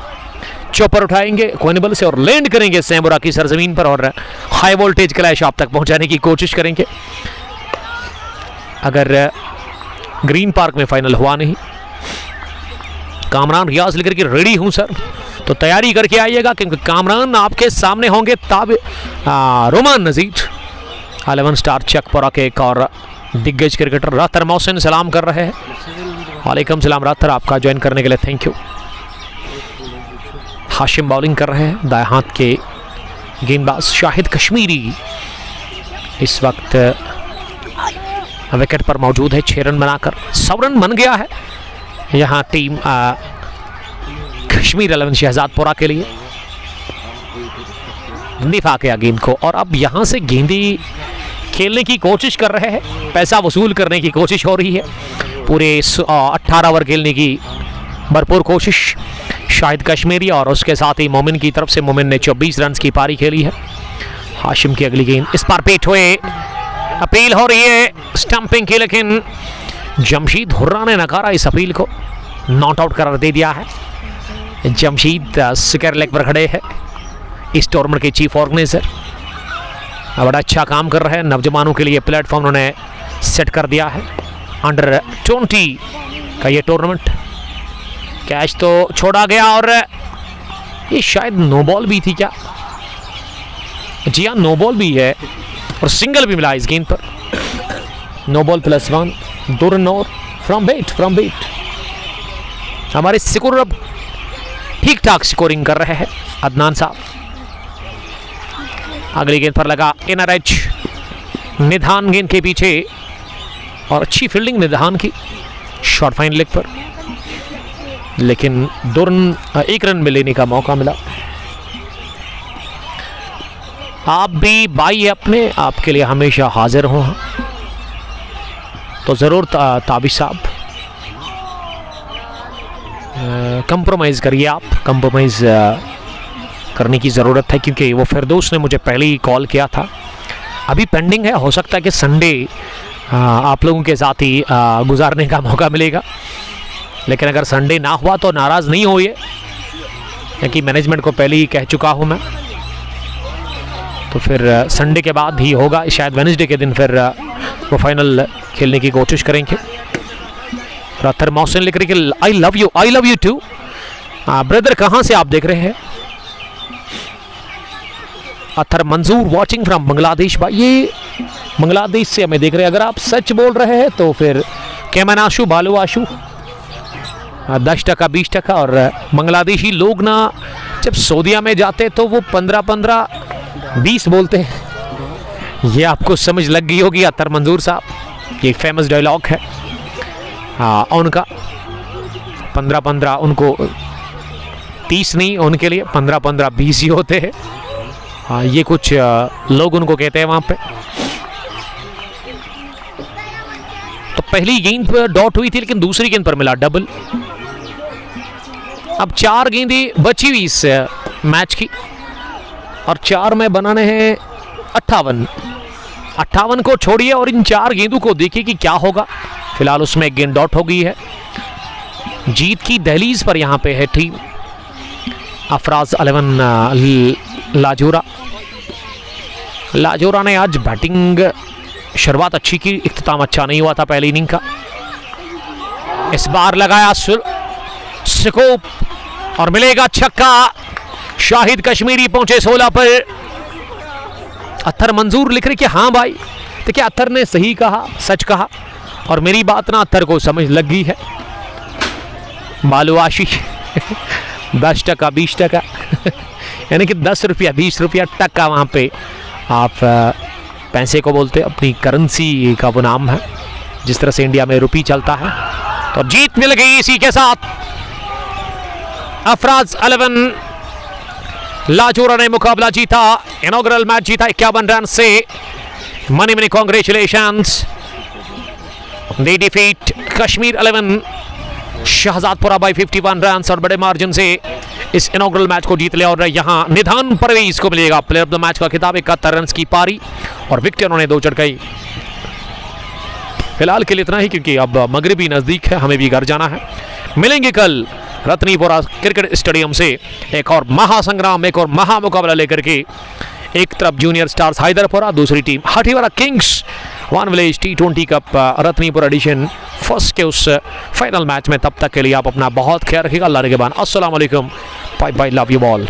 चॉपर उठाएंगे कोनिबल से और लैंड करेंगे सैम्बोरा की सरजमीन पर, और हाई वोल्टेज क्लैश आप तक पहुंचाने की कोशिश करेंगे। अगर ग्रीन पार्क में फाइनल हुआ नहीं, कामरान रियाज लेकर के रेडी हूं सर, तो तैयारी करके आइएगा, क्योंकि कामरान आपके सामने होंगे रोमान नजीर 11 स्टार चकपुरा के एक और दिग्गज क्रिकेटर रातर मोहसिन सलाम कर रहे हैं। वालेकुम सलाम रातर, आपका ज्वाइन करने के लिए थैंक यू। हाशिम बॉलिंग कर रहे हैं, दाएं हाथ के गेंदबाज शाहिद कश्मीरी इस वक्त विकेट पर मौजूद है 6 रन बनाकर। 100 रन बन गया है यहाँ टीम कश्मीर 11 शहजादपुरा के लिए दिफा किया गेंद को, और अब यहाँ से गेंदी खेलने की कोशिश कर रहे हैं, पैसा वसूल करने की कोशिश हो रही है। पूरे 18 ओवर खेलने की भरपूर कोशिश शाहिद कश्मीरी और उसके साथ ही मोमिन की तरफ से। मोमिन ने 24 रन की पारी खेली है। हाशिम की अगली गेंद इस पार पेट हुए, अपील हो रही है स्टंपिंग की, लेकिन जमशीद हुर्रा ने नकारा इस अपील को, नॉट आउट करार दे दिया है। जमशीद स्क्वायर लेग पर खड़े हैं, इस टूर्नामेंट के चीफ ऑर्गेनाइजर बड़ा अच्छा काम कर रहे हैं। नौजवानों के लिए प्लेटफॉर्म उन्होंने सेट कर दिया है। अंडर 20 का ये टूर्नामेंट, कैच तो छोड़ा गया और ये शायद नो बॉल भी थी क्या? जी हाँ, नो बॉल भी है और सिंगल भी मिला इस गेंद पर। नो बॉल +1, 2 रन और फ्रॉम बेट। हमारे स्कोर अब ठीक ठाक स्कोरिंग कर रहे हैं अदनान साहब। अगली गेंद पर लगा इनर एज, निधान गेंद के पीछे और अच्छी फील्डिंग निधान की, शॉर्ट फाइन लेग पर, लेकिन 1 रन में लेने का मौका मिला। आप भी भाई अपने, आपके लिए हमेशा हाजिर हो, तो ज़रूर ताबिश साहब कंप्रोमाइज़ करिए। आप कंप्रोमाइज़ करने की ज़रूरत है, क्योंकि वो फिरदौस ने मुझे पहले ही कॉल किया था। अभी पेंडिंग है, हो सकता है कि संडे आप लोगों के साथ ही गुजारने का मौका मिलेगा, लेकिन अगर संडे ना हुआ तो नाराज़ नहीं होइए, क्योंकि मैनेजमेंट को पहले ही कह चुका हूँ मैं। तो फिर संडे के बाद ही होगा, शायद वेडनेसडे के दिन फिर वो फाइनल खेलने की कोशिश करेंगे। अत्तर मोहसिन लिख रही कि I love you too brother. कहाँ से आप देख रहे हैं? अत्तर मंजूर वॉचिंग फ्रॉम बांग्लादेश। भाई ये बांग्लादेश से हमें देख रहे हैं। अगर आप सच बोल रहे हैं तो फिर केमन आशु बालू आशु 10%, 20%। और बांग्लादेशी लोग ना जब सऊदीया में जाते तो वो 15-15, 20 बोलते हैं। ये आपको समझ लग गई होगी अत्तर मंजूर साहब, ये फेमस डायलॉग है उनका। 15-15 उनको 30 नहीं, उनके लिए 15-15 20 ही होते हैं। ये कुछ लोग उनको कहते हैं वहाँ पे। तो पहली गेंद पर डॉट हुई थी, लेकिन दूसरी गेंद पर मिला डबल। अब 4 गेंदें बची हुई इस मैच की, और 4 में बनाने हैं 58 को छोड़िए और इन 4 गेंदों को देखिए कि क्या होगा। फिलहाल उसमें एक गेंद डॉट हो गई है। जीत की दहलीज पर यहाँ पे है टीम अफराज 11 लाजोरा ने आज बैटिंग शुरुआत अच्छी की, इख्तिताम अच्छा नहीं हुआ था पहली इनिंग का। इस बार लगाया स्कोप और मिलेगा छक्का। शाहिद कश्मीरी पहुंचे 16 पर। अत्तर मंजूर लिख रहे कि हाँ भाई, देखिए अत्तर ने सही कहा, सच कहा, और मेरी बात ना अत्तर को समझ लग गई है। बालू आशीष 10%, 20%, यानी कि 10 रुपया 20 रुपया टक्का, वहाँ पे आप पैसे को बोलते, अपनी करेंसी का वो नाम है, जिस तरह से इंडिया में रुपी चलता है। तो जीत मिल गई इसी के साथ। अफराज 11 लाजोरा ने मुकाबला जीता, इनॉग्रल मैच जीता 51 रन से। मनी congratulations. They defeat Kashmir 11 Shahzadpura by 51 run और बड़े मार्जिन से इस इनॉग्रल मैच को जीत लिया। और यहाँ निधान परवेज को मिलेगा प्लेयर ऑफ द मैच का खिताब। 71 रन की पारी और विकेट उन्होंने 2 चटकाई। फिलहाल के लिए इतना ही, क्योंकि अब मगरिबी नजदीक है, हमें भी घर जाना है। मिलेंगे कल रत्नीपुरा क्रिकेट स्टेडियम से एक और महासंग्राम, एक और महा मुकाबला लेकर के। एक तरफ जूनियर स्टार्स हैदरपुरा, दूसरी team Hatiwala kings. One village T20 cup Ratnipur edition first के उस फाइनल मैच में। तब तक के लिए आप अपना बहुत ख्याल रखिएगा। अल्लाह के बाद अस्सलाम वालेकुम, bye bye, love you all.